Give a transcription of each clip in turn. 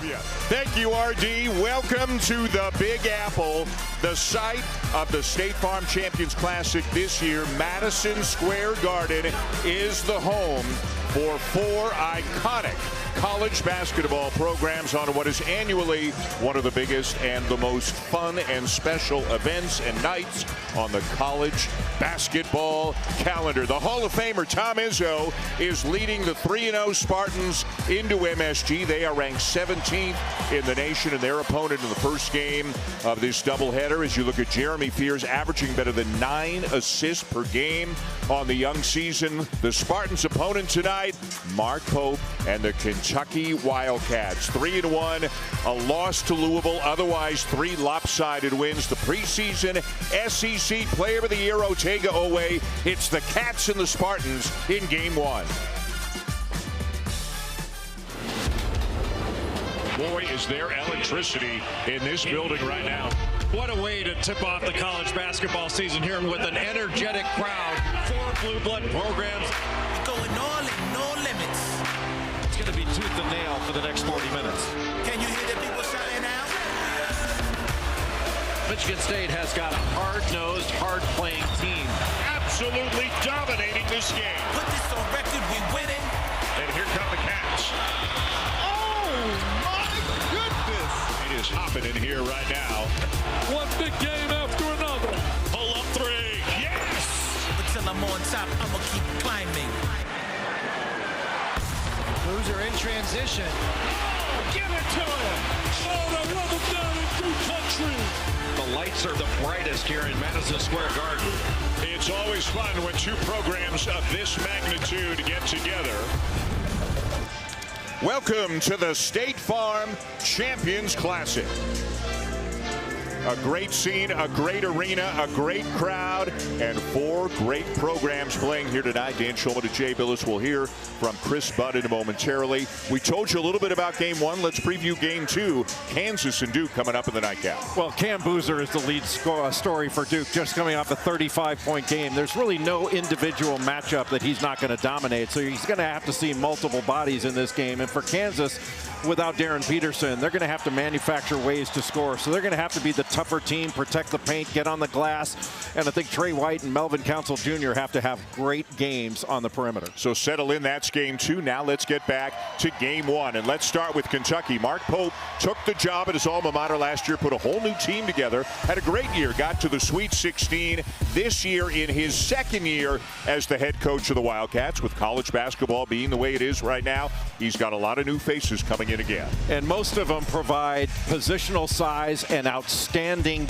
Thank you, RD. Welcome to the Big Apple, the site of the State Farm Champions Classic this year. Madison Square Garden is the home for 4 iconic college basketball programs on what is annually one of the biggest and the most fun and special events and nights on the college basketball calendar. The Hall of Famer Tom Izzo is leading the 3-0 Spartans into MSG. They are ranked 17th in the nation, and their opponent in the first game of this doubleheader, as you look at Jeremy Fears, averaging better than 9 assists per game on the young season. The Spartans' opponent tonight, Mark Pope and the Kentucky Wildcats. 3-1, a loss to Louisville, otherwise 3 lopsided wins. The preseason SEC Player of the Year, Otega Oweh. It's the Cats and the Spartans in Game 1. Boy, is there electricity in this building right now. What a way to tip off the college basketball season here with an energetic crowd. 4 blue blood programs. Going all in, no limits. It's going to be tooth and nail for the next 40 minutes. Can you hear the people shouting out? Michigan State has got a hard-nosed, hard-playing team. Absolutely dominating this game. Put this on record, we winning. And here come the Cats. Oh, my goodness. It is hopping in here right now. One big game after another. Pull up 3. Yes! But till I'm on top, I'ma keep climbing. Boozer in transition. Give it to him. Oh, they run them down in 2 country. The lights are the brightest here in Madison Square Garden. It's always fun when 2 programs of this magnitude get together. Welcome to the State Farm Champions Classic. A great scene, a great arena, a great crowd, and 4 great programs playing here tonight. Dan Shulman and Jay Billis will hear from Chris Budden momentarily. We told you a little bit about Game 1. Let's preview Game 2. Kansas and Duke coming up in the nightcap. Well, Cam Boozer is the lead story for Duke, just coming off a 35-point game. There's really no individual matchup that he's not going to dominate, so he's going to have to see multiple bodies in this game. And for Kansas, without Darren Peterson, they're going to have to manufacture ways to score. So they're going to have to be the tougher team, protect the paint, get on the glass. And I think Trey White and Melvin Council Jr. have to have great games on the perimeter. So settle in, that's Game 2. Now let's get back to Game 1. And let's start with Kentucky. Mark Pope took the job at his alma mater last year, put a whole new team together, had a great year, got to the Sweet 16 this year in his 2nd year as the head coach of the Wildcats. With college basketball being the way it is right now, he's got a lot of new faces coming in again. And most of them provide positional size and outstanding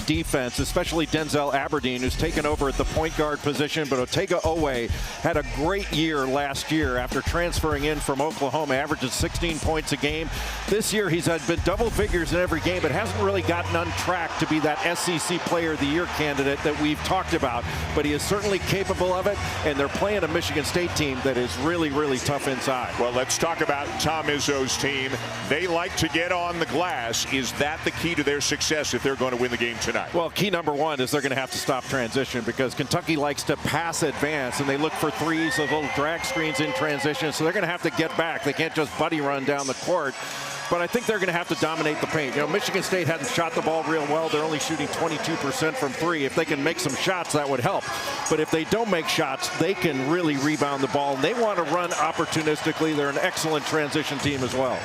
defense, especially Denzel Aberdeen, who's taken over at the point guard position. But Otega Oweh had a great year last year after transferring in from Oklahoma, averages 16 points a game. This year he's been double figures in every game, but hasn't really gotten on track to be that SEC Player of the Year candidate that we've talked about. But he is certainly capable of it, and they're playing a Michigan State team that is really, really tough inside. Well, let's talk about Tom Izzo's team. They like to get on the glass. Is that the key to their success if they're going to win the game tonight? Well, key number 1 is they're going to have to stop transition, because Kentucky likes to pass advance, and they look for threes, those little drag screens in transition, so they're going to have to get back. They can't just buddy run down the court. But I think they're going to have to dominate the paint. You know, Michigan State hadn't shot the ball real well. They're only shooting 22% from 3. If they can make some shots, that would help. But if they don't make shots, they can really rebound the ball. And they want to run opportunistically. They're an excellent transition team as well.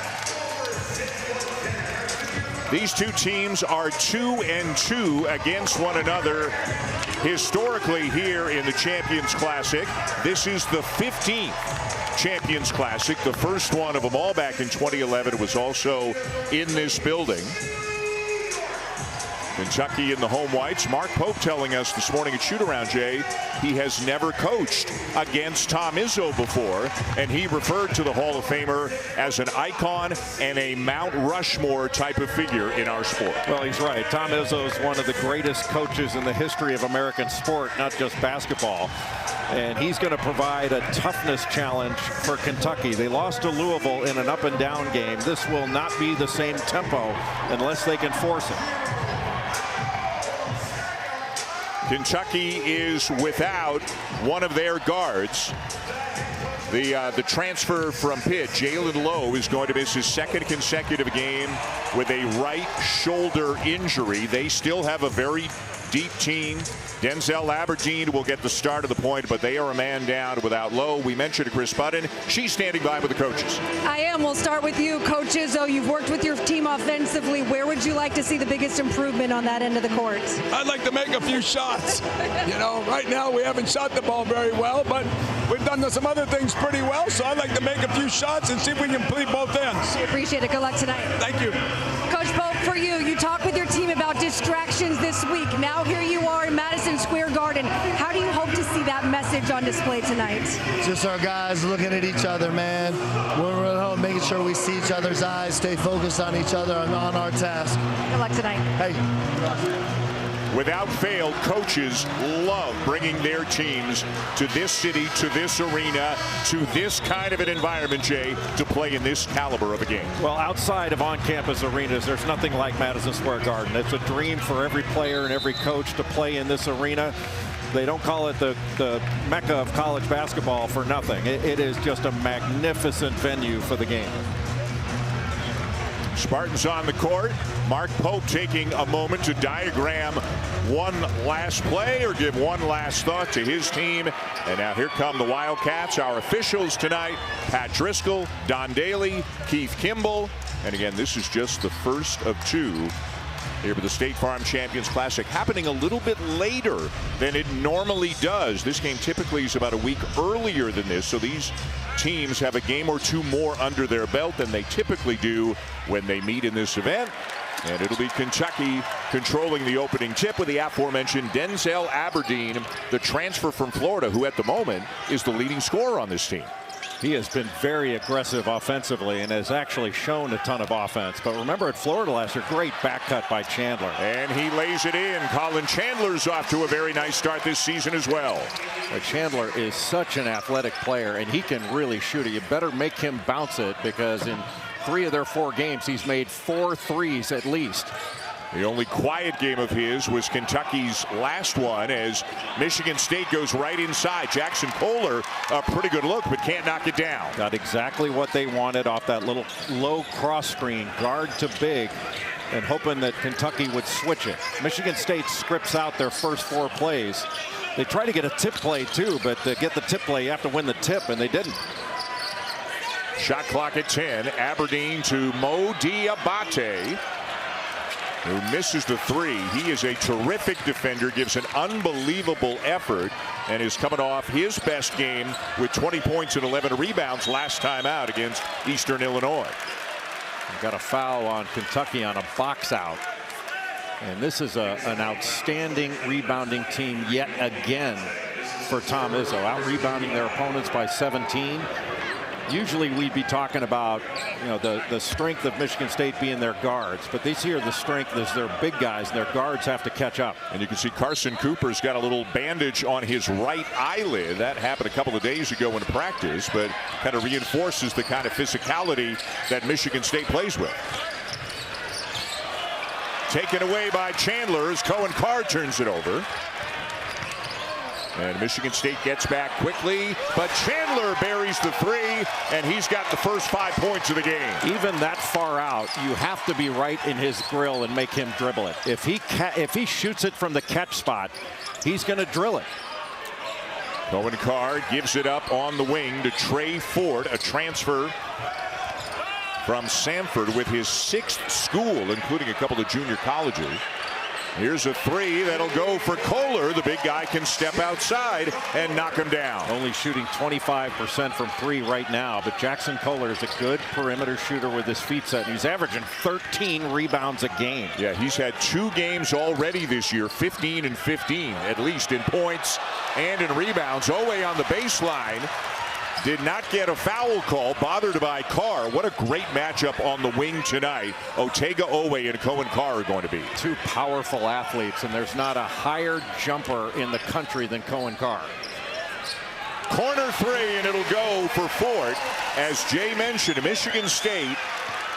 These 2 teams are 2-2 against one another historically here in the Champions Classic. This is the 15th Champions Classic, the first one of them all back in 2011. It was also in this building. Kentucky in the home whites. Mark Pope telling us this morning at Shoot-Around, Jay, he has never coached against Tom Izzo before, and he referred to the Hall of Famer as an icon and a Mount Rushmore type of figure in our sport. Well, he's right. Tom Izzo is one of the greatest coaches in the history of American sport, not just basketball. And he's going to provide a toughness challenge for Kentucky. They lost to Louisville in an up-and-down game. This will not be the same tempo unless they can force it. Kentucky is without one of their guards. The transfer from Pitt, Jalen Lowe, is going to miss his second consecutive game with a right shoulder injury. They still have a very deep team. Denzel Aberdeen will get the start of the point, but they are a man down without Lowe. We mentioned Chris Budden. She's standing by with the coaches. I am. We'll start with you, Coach Izzo. You've worked with your team offensively. Where would you like to see the biggest improvement on that end of the court? I'd like to make a few shots. Right now we haven't shot the ball very well, but we've done some other things pretty well, so I'd like to make a few shots and see if we can complete both ends. We appreciate it. Good luck tonight. Thank you. Coach Pope, for you, you talked with your team about distractions this week. Now here you are in Madison Square Garden. How do you hope to see that message on display tonight? Just our guys looking at each other, man. We're at home making sure we see each other's eyes, stay focused on each other and on our task. Good luck tonight. Hey. Without fail, coaches love bringing their teams to this city, to this arena, to this kind of an environment, Jay, to play in this caliber of a game. Well, outside of on-campus arenas, there's nothing like Madison Square Garden. It's a dream for every player and every coach to play in this arena. They don't call it the Mecca of college basketball for nothing. It is just a magnificent venue for the game. Spartans on the court. Mark Pope taking a moment to diagram one last play or give one last thought to his team. And now here come the Wildcats. Our officials tonight: Pat Driscoll, Don Daly, Keith Kimball. And again, this is just the first of two here with the State Farm Champions Classic, happening a little bit later than it normally does. This game typically is about a week earlier than this, so these teams have a game or two more under their belt than they typically do when they meet in this event. And it'll be Kentucky controlling the opening tip with the aforementioned Denzel Aberdeen, the transfer from Florida, who at the moment is the leading scorer on this team. He has been very aggressive offensively and has actually shown a ton of offense. But remember at Florida last year, great back cut by Chandler. And he lays it in. Colin Chandler's off to a very nice start this season as well. Chandler is such an athletic player, and he can really shoot it. You better make him bounce it, because in 3 of their 4 games, he's made 4 threes at least. The only quiet game of his was Kentucky's last one, as Michigan State goes right inside. Jackson Kohler, a pretty good look, but can't knock it down. Got exactly what they wanted off that little low cross screen, guard to big, and hoping that Kentucky would switch it. Michigan State scripts out their first 4 plays. They try to get a tip play too, but to get the tip play, you have to win the tip, and they didn't. Shot clock at 10. Aberdeen to Mo Diabate, who misses the 3. He is a terrific defender, gives an unbelievable effort, and is coming off his best game with 20 points and 11 rebounds last time out against Eastern Illinois. We've got a foul on Kentucky on a box out. And this is an outstanding rebounding team yet again for Tom Izzo, out rebounding their opponents by 17. Usually we'd be talking about, the strength of Michigan State being their guards, but this year the strength is their big guys, and their guards have to catch up. And you can see Carson Cooper's got a little bandage on his right eyelid. That happened a couple of days ago in practice, but kind of reinforces the kind of physicality that Michigan State plays with. Taken away by Chandler as Cohen Carr turns it over. And Michigan State gets back quickly, but Chandler buries the 3, and he's got the first 5 points of the game. Even that far out, you have to be right in his grill and make him dribble it. If he shoots it from the catch spot, he's going to drill it. Cohen Carr gives it up on the wing to Trey Ford, a transfer from Samford with his 6th school, including a couple of junior colleges. Here's a 3 that'll go for Kohler. The big guy can step outside and knock him down. Only shooting 25% from 3 right now, but Jackson Kohler is a good perimeter shooter with his feet set. He's averaging 13 rebounds a game. Yeah, he's had 2 games already this year, 15 and 15, at least in points and in rebounds. Owe on the baseline. Did not get a foul call, bothered by Carr. What a great matchup on the wing tonight. Otega Owe and Cohen Carr are going to be 2 powerful athletes, and there's not a higher jumper in the country than Cohen Carr. Corner 3, and it'll go for Ford. As Jay mentioned, Michigan State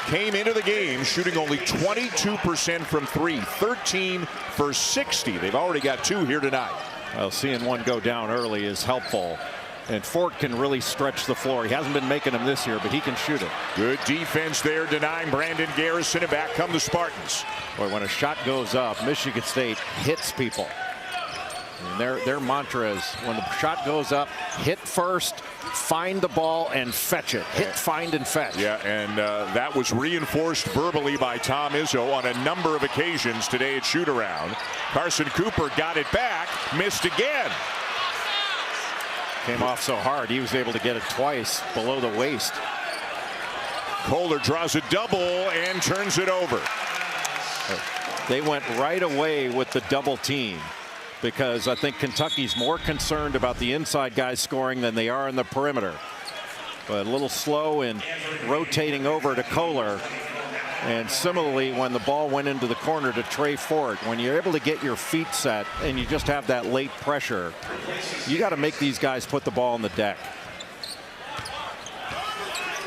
came into the game shooting only 22% from 3, 13 for 60. They've already got 2 here tonight. Well, seeing one go down early is helpful. And Fort can really stretch the floor. He hasn't been making them this year, but he can shoot it. Good defense there, denying Brandon Garrison, and back come the Spartans. Boy, when a shot goes up, Michigan State hits people. And their mantra is, when the shot goes up, hit first, find the ball, and fetch it. Hit, find, and fetch. Yeah, and that was reinforced verbally by Tom Izzo on a number of occasions today at shoot-around. Carson Cooper got it back, missed again. Came off so hard, he was able to get it twice below the waist. Kohler draws a double and turns it over. They went right away with the double team, because I think Kentucky's more concerned about the inside guys scoring than they are in the perimeter. But a little slow in rotating over to Kohler. And similarly, when the ball went into the corner to Trey Fort, when you're able to get your feet set and you just have that late pressure, you got to make these guys put the ball on the deck.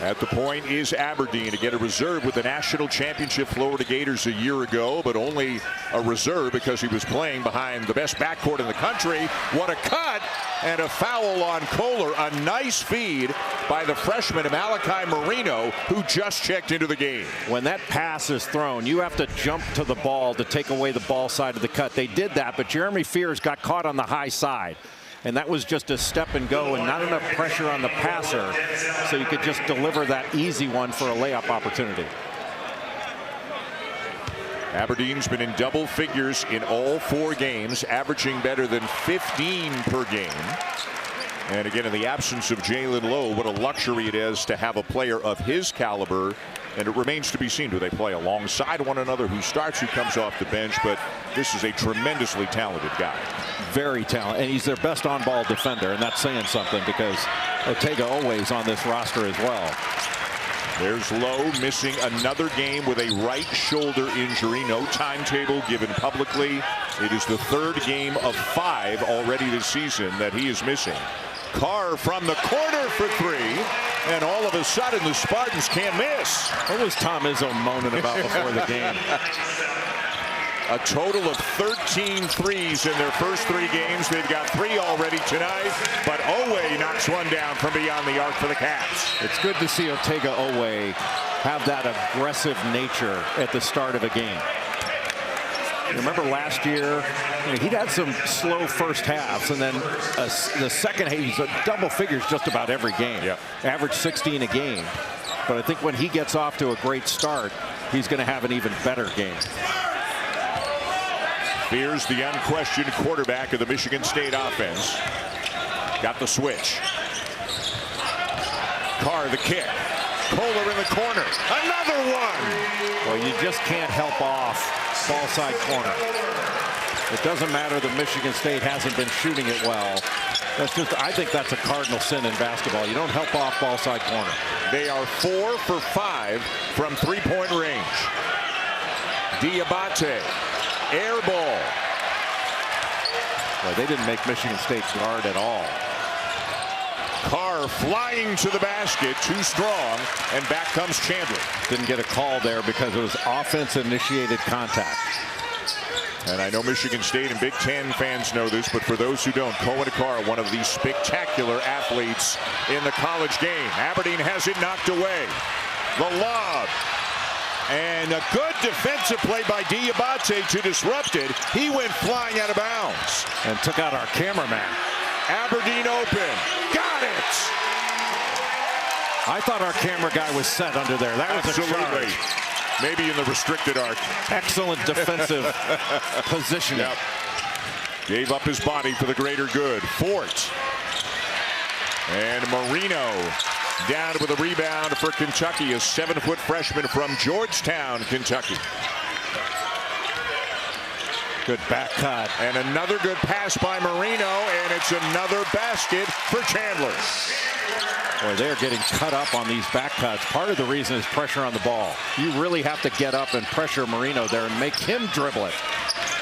At the point is Aberdeen, to get a reserve with the national championship Florida Gators a year ago, but only a reserve because he was playing behind the best backcourt in the country. What a cut, and a foul on Kohler. A nice feed by the freshman Malachi Marino, who just checked into the game. When that pass is thrown, you have to jump to the ball to take away the ball side of the cut. They did that, but Jeremy Fears got caught on the high side. And that was just a step and go and not enough pressure on the passer, so you could just deliver that easy one for a layup opportunity. Aberdeen's been in double figures in all 4 games, averaging better than 15 per game. And again, in the absence of Jalen Lowe, what a luxury it is to have a player of his caliber. And it remains to be seen, do they play alongside one another, who starts, who comes off the bench. But this is a tremendously talented guy. Very talented, and he's their best on-ball defender, and that's saying something, because Otega-Oweh's on this roster as well. There's Lowe missing another game with a right shoulder injury. No timetable given publicly. It is the 3rd game of 5 already this season that he is missing. Carr from the corner for 3, and all of a sudden the Spartans can't miss. What was Tom Izzo moaning about before the game? A total of 13 threes in their first 3 games. They've got 3 already tonight, but Oweh knocks one down from beyond the arc for the Cats. It's good to see Otega-Oweh have that aggressive nature at the start of a game. Remember last year, he'd had some slow first halves, and then the second half, he's double figures just about every game. Yep. Average 16 a game. But I think when he gets off to a great start, he's going to have an even better game. Fears, the unquestioned quarterback of the Michigan State offense, got the switch. Carr the kick. Kohler in the corner. Another one. Well, you just can't help off ball side corner. It doesn't matter that Michigan State hasn't been shooting it well. That's just, I think that's a cardinal sin in basketball. You don't help off ball side corner. They are 4 for 5 from 3-point range. Diabate. Air ball. Well, they didn't make Michigan State guard at all. Carr flying to the basket, too strong, and back comes Chandler. Didn't get a call there because it was offense-initiated contact. And I know Michigan State and Big Ten fans know this, but for those who don't, Cohen Carr, one of the spectacular athletes in the college game. Aberdeen has it knocked away. The lob. And a good defensive play by Diabate to disrupt it. He went flying out of bounds. And took out our cameraman. Aberdeen open. Got it. I thought our camera guy was set under there. That was absolutely. A charge. Maybe in the restricted arc. Excellent defensive positioning. Yep. Gave up his body for the greater good. Fort. And Marino down with a rebound for Kentucky, a 7-foot freshman from Georgetown, Kentucky. Good back cut. And another good pass by Marino, and it's another basket for Chandler. Boy, they're getting cut up on these back cuts. Part of the reason is pressure on the ball. You really have to get up and pressure Marino there and make him dribble it.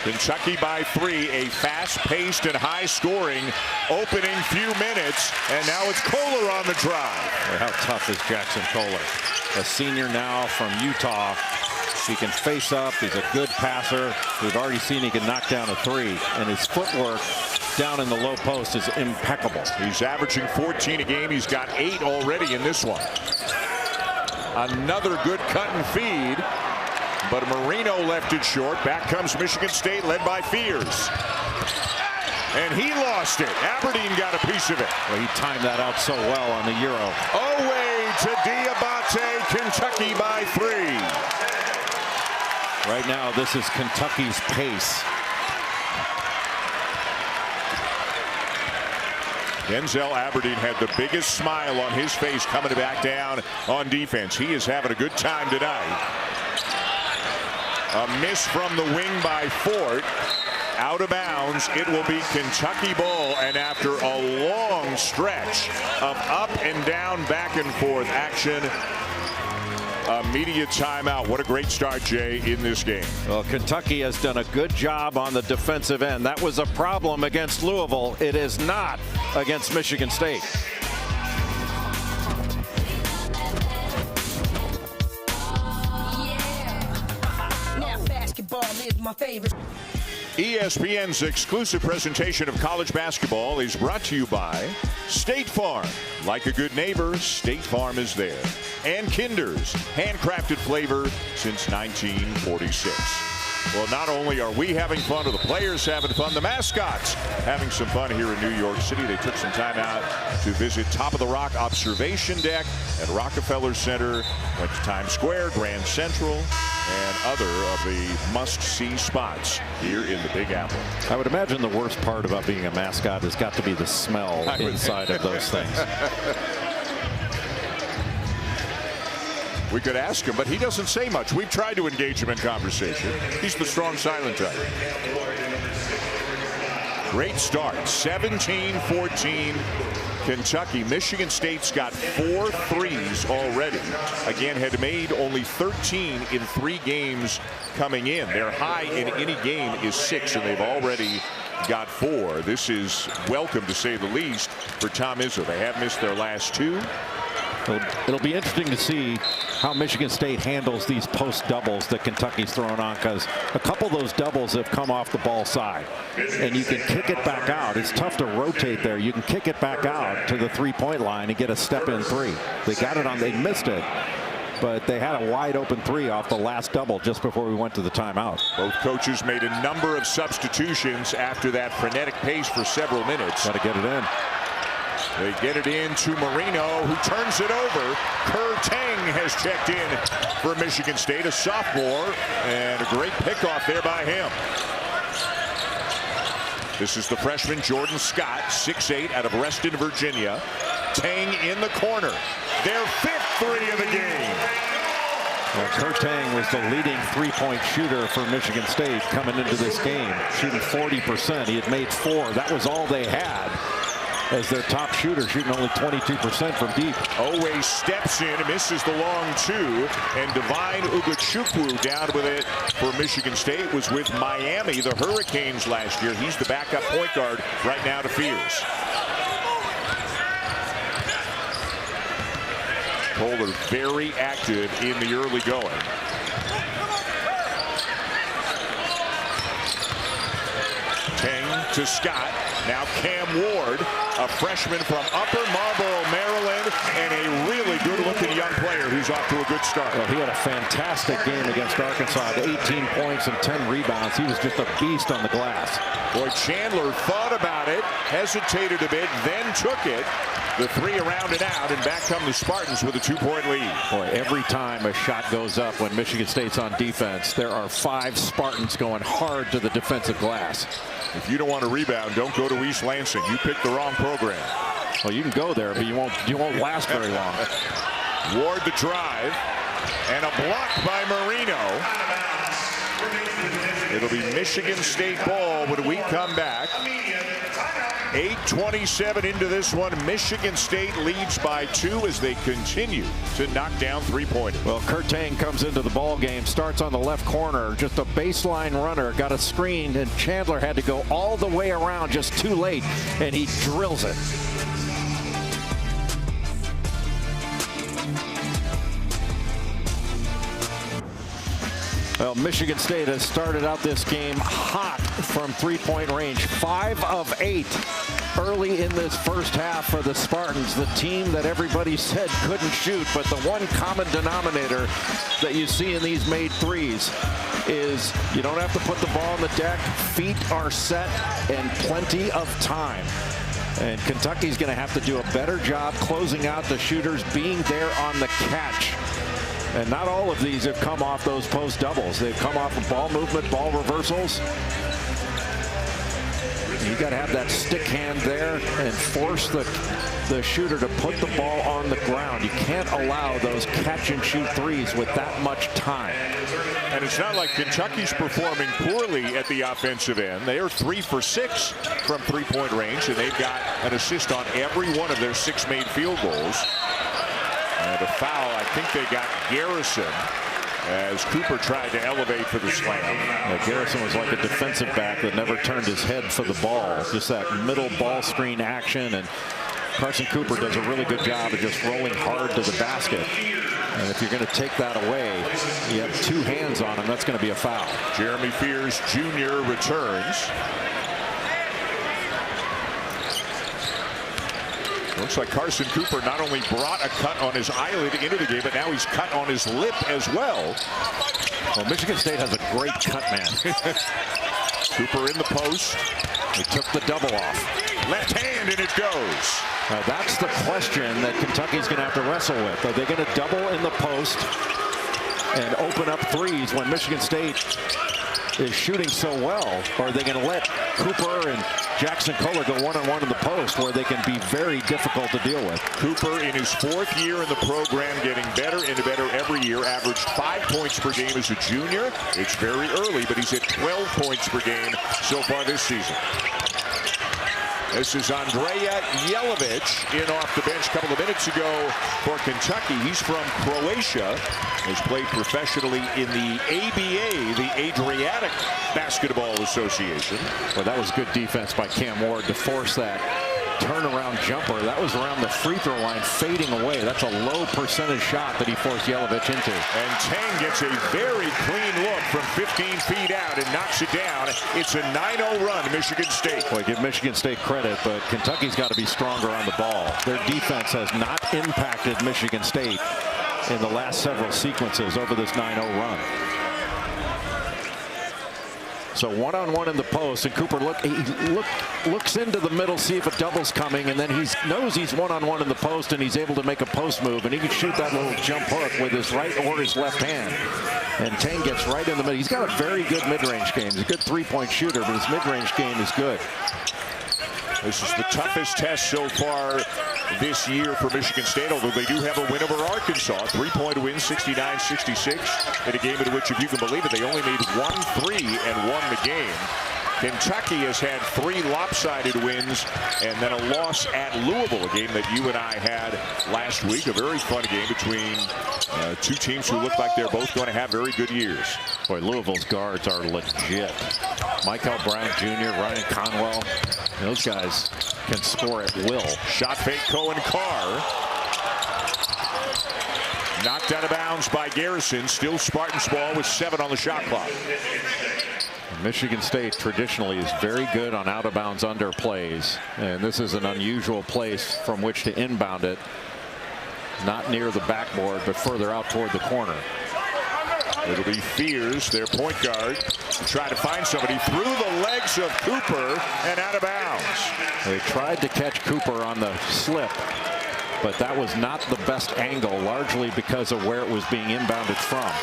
Kentucky by 3, a fast-paced and high-scoring opening few minutes, and now it's Kohler on the drive. Boy, how tough is Jackson Kohler? A senior now from Utah. He can face up. He's a good passer. We've already seen he can knock down a 3, and his footwork down in the low post is impeccable. He's averaging 14 a game. He's got 8 already in this one. Another good cut and feed, but Marino left it short. Back comes Michigan State, led by Fears. And he lost it. Aberdeen got a piece of it. Well, he timed that out so well on the Euro. Away to Diabate, Kentucky by 3. Right now, this is Kentucky's pace. Denzel Aberdeen had the biggest smile on his face coming back down on defense. He is having a good time tonight. A miss from the wing by Fort. Out of bounds. It will be Kentucky ball, and after a long stretch of up and down, back and forth action, immediate timeout. What a great start, Jay, in this game. Well, Kentucky has done a good job on the defensive end. That was a problem against Louisville. It is not against Michigan State. Now basketball is my favorite. ESPN's exclusive presentation of college basketball is brought to you by State Farm. Like a good neighbor, State Farm is there. And Kinder's, handcrafted flavor since 1946. Well, not only are we having fun, or the players having fun, the mascots having some fun here in New York City. They took some time out to visit Top of the Rock observation deck at Rockefeller Center, went to Times Square, Grand Central, and other of the must-see spots here in the Big Apple. I would imagine the worst part about being a mascot has got to be the smell inside of those things. We could ask him, but he doesn't say much. We've tried to engage him in conversation. He's the strong silent type. Great start, 17-14 Kentucky. Michigan State's got 4 threes already. Again, had made only 13 in 3 games coming in. Their high in any game is 6, and they've already got 4. This is welcome, to say the least, for Tom Izzo. They have missed their last 2. It'll be interesting to see how Michigan State handles these post doubles that Kentucky's throwing on, because a couple of those doubles have come off the ball side, and you can kick it back out. It's tough to rotate there. You can kick it back out to the 3-point line and get a step in 3. They got it on. They missed it, but they had a wide open 3 off the last double just before we went to the timeout. Both coaches made a number of substitutions after that frenetic pace for several minutes. Got to get it in. They get it in to Marino, who turns it over. Kerr Tang has checked in for Michigan State, a sophomore, and a great pickoff there by him. This is the freshman Jordan Scott, 6'8", out of Reston, Virginia. Tang in the corner. Their 5th 3 of the game. Well, Kerr Tang was the leading 3-point shooter for Michigan State coming into this game, shooting 40%. He had made 4. That was all they had as their top shooter, shooting only 22% from deep. Owe steps in, misses the long 2, and Divine Ugachukwu down with it for Michigan State. Was with Miami, the Hurricanes, last year. He's the backup point guard right now to Fears. Kohler very active in the early going. Tang to Scott. Now Cam Ward, a freshman from Upper Marlboro, Maryland, and a really good-looking young player who's off to a good start. Well, he had a fantastic game against Arkansas, 18 points and 10 rebounds. He was just a beast on the glass. Boy, Chandler thought about it, hesitated a bit, then took it. The 3 around and out, and back come the Spartans with a 2-point lead. Boy, every time a shot goes up when Michigan State's on defense, there are 5 Spartans going hard to the defensive glass. If you don't want to rebound, don't go to East Lansing. You picked the wrong program. Well, you can go there, but you won't last very long. Ward the drive, and a block by Marino. It'll be Michigan State ball when we come back. 8:27 into this one. Michigan State leads by 2 as they continue to knock down 3-pointers. Well, Kerr Tang comes into the ball game, starts on the left corner, just a baseline runner, got a screen, and Chandler had to go all the way around just too late, and he drills it. Well, Michigan State has started out this game hot from three-point range. 5 of 8 early in this first half for the Spartans, the team that everybody said couldn't shoot. But the one common denominator that you see in these made threes is you don't have to put the ball on the deck. Feet are set and plenty of time. And Kentucky's going to have to do a better job closing out the shooters, being there on the catch. And not all of these have come off those post doubles. They've come off of ball movement, ball reversals. You got to have that stick hand there and force the shooter to put the ball on the ground. You can't allow those catch and shoot threes with that much time. And it's not like Kentucky's performing poorly at the offensive end. They are 3 for 6 from three-point range, and they've got an assist on every one of their 6 made field goals. And a foul, I think they got Garrison as Cooper tried to elevate for the slam. Yeah, Garrison was like a defensive back that never turned his head for the ball. Just that middle ball screen action, and Carson Cooper does a really good job of just rolling hard to the basket. And if you're going to take that away, you have 2 hands on him, that's going to be a foul. Jeremy Fears Jr. returns. Looks like Carson Cooper not only brought a cut on his eyelid into the game, but now he's cut on his lip as well. Well, Michigan State has a great cut man. Cooper in the post. He took the double off. Left hand, and it goes. Now that's the question that Kentucky's going to have to wrestle with. Are they going to double in the post and open up threes when Michigan State is shooting so well? Or are they going to let Cooper and Jackson Kohler go one-on-one in the post where they can be very difficult to deal with? Cooper in his 4th year in the program, getting better and better every year. Averaged 5 points per game as a junior. It's very early, but he's at 12 points per game so far this season. This is Andrea Jelavic in off the bench a couple of minutes ago for Kentucky. He's from Croatia. Has played professionally in the ABA, the Adriatic Basketball Association. Well, that was good defense by Cam Ward to force that turnaround jumper. That was around the free throw line, fading away. That's a low percentage shot that he forced Jelavic into. And Tang gets a very clean look from 15 feet out and knocks it down. It's a 9-0 run, Michigan State. Boy, give Michigan State credit, but Kentucky's got to be stronger on the ball. Their defense has not impacted Michigan State in the last several sequences over this 9-0 run. So one-on-one in the post, and Cooper looks into the middle, see if a double's coming, and then he knows he's one-on-one in the post, and he's able to make a post move, and he can shoot that little jump hook with his right or his left hand. And Tang gets right in the middle. He's got a very good mid-range game. He's a good three-point shooter, but his mid-range game is good. This is the toughest test so far this year for Michigan State, although they do have a win over Arkansas. 3-point win, 69-66, in a game in which, if you can believe it, they only made 1 3 and won the game. Kentucky has had 3 lopsided wins and then a loss at Louisville, a game that you and I had last week. A very fun game between 2 teams who look like they're both going to have very good years. Boy, Louisville's guards are legit. Michael Brown Jr., Ryan Conwell, those guys can score at will. Shot fake Cohen Carr. Knocked out of bounds by Garrison. Still Spartans ball with 7 on the shot clock. Michigan State traditionally is very good on out-of-bounds underplays, and this is an unusual place from which to inbound it. Not near the backboard, but further out toward the corner. It'll be Fears, their point guard, to try to find somebody through the legs of Cooper and out of bounds. They tried to catch Cooper on the slip, but that was not the best angle, largely because of where it was being inbounded from.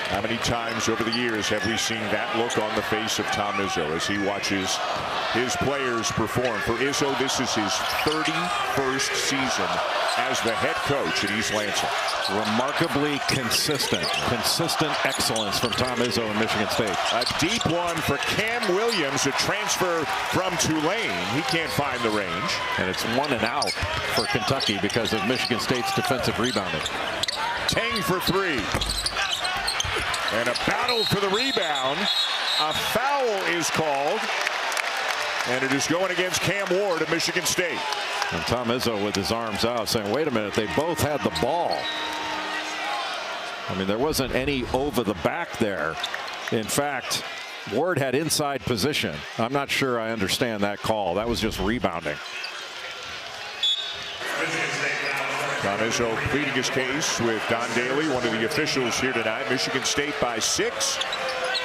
How many times over the years have we seen that look on the face of Tom Izzo as he watches his players perform? For Izzo, this is his 31st season as the head coach at East Lansing. Remarkably consistent excellence from Tom Izzo in Michigan State. A deep one for Cam Williams, a transfer from Tulane. He can't find the range. And it's 1 and out for Kentucky because of Michigan State's defensive rebounding. Tang for 3. And a battle for the rebound. A foul is called. And it is going against Cam Ward of Michigan State. And Tom Izzo with his arms out saying, wait a minute, they both had the ball. I mean, there wasn't any over the back there. In fact, Ward had inside position. I'm not sure I understand that call. That was just rebounding. Tom Izzo pleading his case with Don Daly, one of the officials here tonight. Michigan State by 6.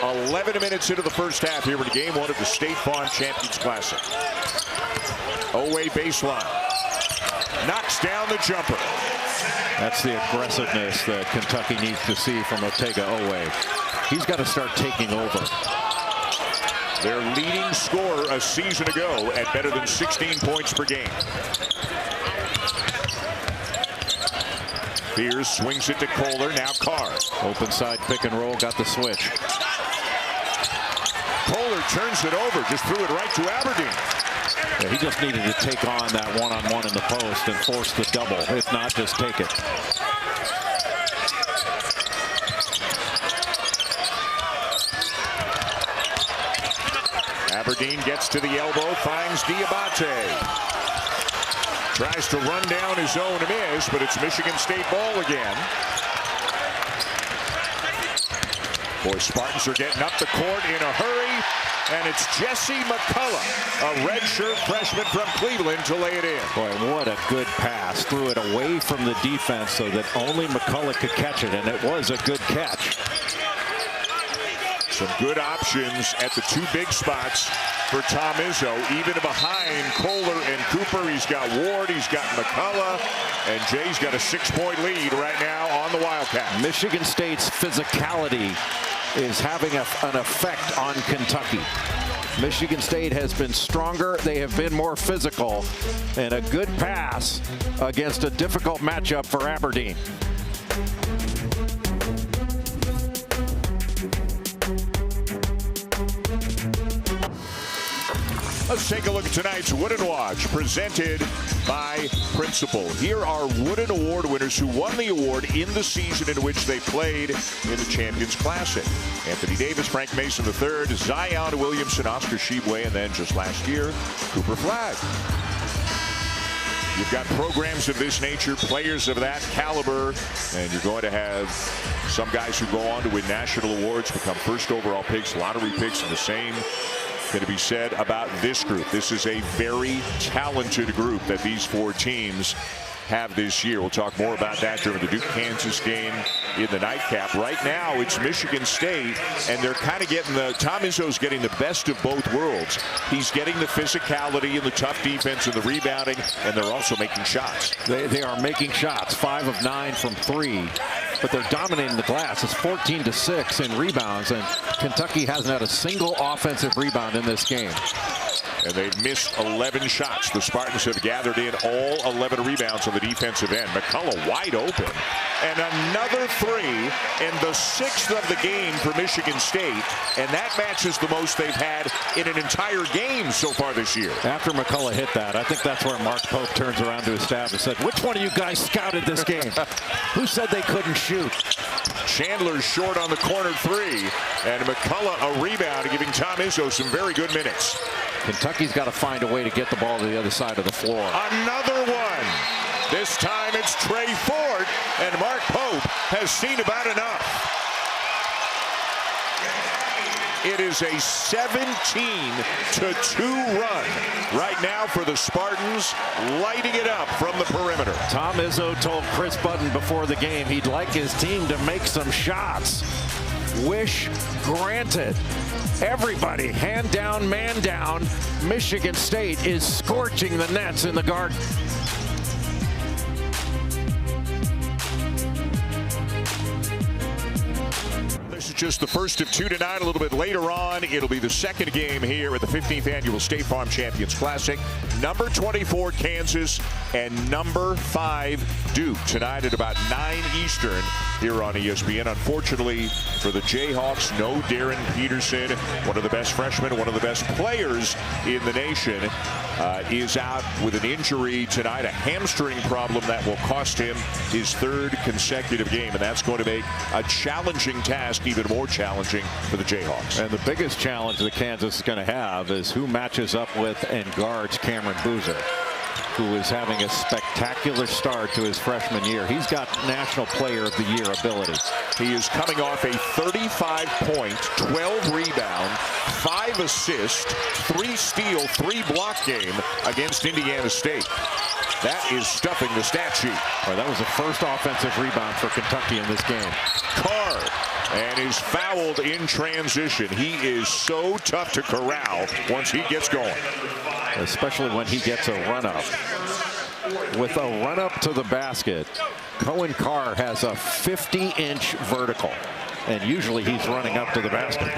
11 minutes into the first half here in game 1 of the State Farm Champions Classic. Oweh baseline. Knocks down the jumper. That's the aggressiveness that Kentucky needs to see from Otega Oweh. He's got to start taking over. Their leading scorer a season ago at better than 16 points per game. Fears swings it to Kohler. Now Carr. Open side pick and roll. Got the switch. Kohler turns it over. Just threw it right to Aberdeen. Yeah, he just needed to take on that one-on-one in the post and force the double. If not, just take it. Aberdeen gets to the elbow, finds Diabate. Tries to run down his own miss, but it's Michigan State ball again. Boy, Spartans are getting up the court in a hurry, and it's Jesse McCullough, a redshirt freshman from Cleveland, to lay it in. Boy, what a good pass. Threw it away from the defense so that only McCullough could catch it, and it was a good catch. Some good options at the two big spots for Tom Izzo. Even behind Kohler and Cooper, he's got Ward, he's got McCullough, and Jay's got a 6-point lead right now on the Wildcats. Michigan State's physicality is having an effect on Kentucky. Michigan State has been stronger. They have been more physical, and a good pass against a difficult matchup for Aberdeen. Let's take a look at tonight's Wooden Watch, presented by Principal. Here are Wooden Award winners who won the award in the season in which they played in the Champions Classic. Anthony Davis, Frank Mason III, Zion Williamson, Oscar Tshiebwe, and then just last year, Cooper Flagg. You've got programs of this nature, players of that caliber, and you're going to have some guys who go on to win national awards, become first overall picks, lottery picks, and the same going to be said about this group. This is a very talented group that these four teams have this year. We'll talk more about that during the Duke-Kansas game in the nightcap. Right now, it's Michigan State, and they're kind of getting Tom Izzo's getting the best of both worlds. He's getting the physicality and the tough defense and the rebounding, and they're also making shots. They are making shots, 5 of 9 from 3, but they're dominating the glass. It's 14-6 in rebounds, and Kentucky hasn't had a single offensive rebound in this game. And they've missed 11 shots. The Spartans have gathered in all 11 rebounds on the defensive end. McCullough wide open. And another 3, and the 6th of the game for Michigan State. And that matches the most they've had in an entire game so far this year. After McCullough hit that, I think that's where Mark Pope turns around to his staff and said, which one of you guys scouted this game? Who said they couldn't shoot? Chandler's short on the corner 3. And McCullough a rebound, giving Tom Izzo some very good minutes. Kentucky's got to find a way to get the ball to the other side of the floor. Another one. This time it's Trey Ford, and Mark Pope has seen about enough. It is a 17-2 run right now for the Spartans, lighting it up from the perimeter. Tom Izzo told Chris Button before the game he'd like his team to make some shots. Wish granted. Everybody, hand down, man down. Michigan State is scorching the nets in the Garden. This is just the first of 2 tonight. A little bit later on, it'll be the second game here at the 15th Annual State Farm Champions Classic. Number 24, Kansas, and number 5, Duke. Tonight at about 9 Eastern here on ESPN. Unfortunately for the Jayhawks, no Darren Peterson, one of the best freshmen, one of the best players in the nation, is out with an injury tonight, a hamstring problem that will cost him his 3rd consecutive game, and that's going to make a challenging task even more challenging for the Jayhawks. And the biggest challenge that Kansas is going to have is who matches up with and guards Cameron Boozer. who is having a spectacular start to his freshman year. He's got National Player of the Year ability. He is coming off a 35-point, 12-rebound, 5 assist, 3 steal, 3 block game against Indiana State. That is stuffing the stat sheet. Well, that was the first offensive rebound for Kentucky in this game. Carr and is fouled in transition. He is so tough to corral once he gets going. Especially when he gets a run-up. With a run-up to the basket, Cohen Carr has a 50-inch vertical. And usually he's running up to the basket.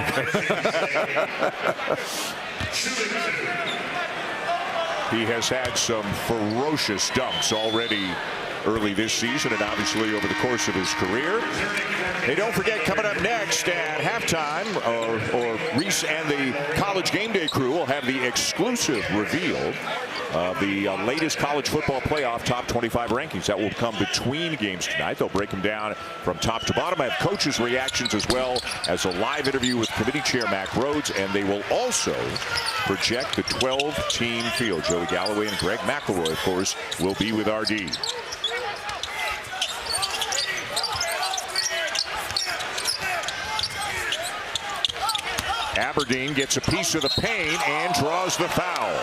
He has had some ferocious dunks already early this season and obviously over the course of his career. Hey, don't forget, coming up next at halftime, or Reese and the College Game Day crew will have the exclusive reveal of the latest college football playoff top 25 rankings. That will come between games tonight. They'll break them down from top to bottom. I have coaches' reactions as well as a live interview with committee chair Mack Rhodes, and they will also project the 12-team field. Joey Galloway and Greg McElroy, of course, will be with RD. Aberdeen gets a piece of the paint and draws the foul.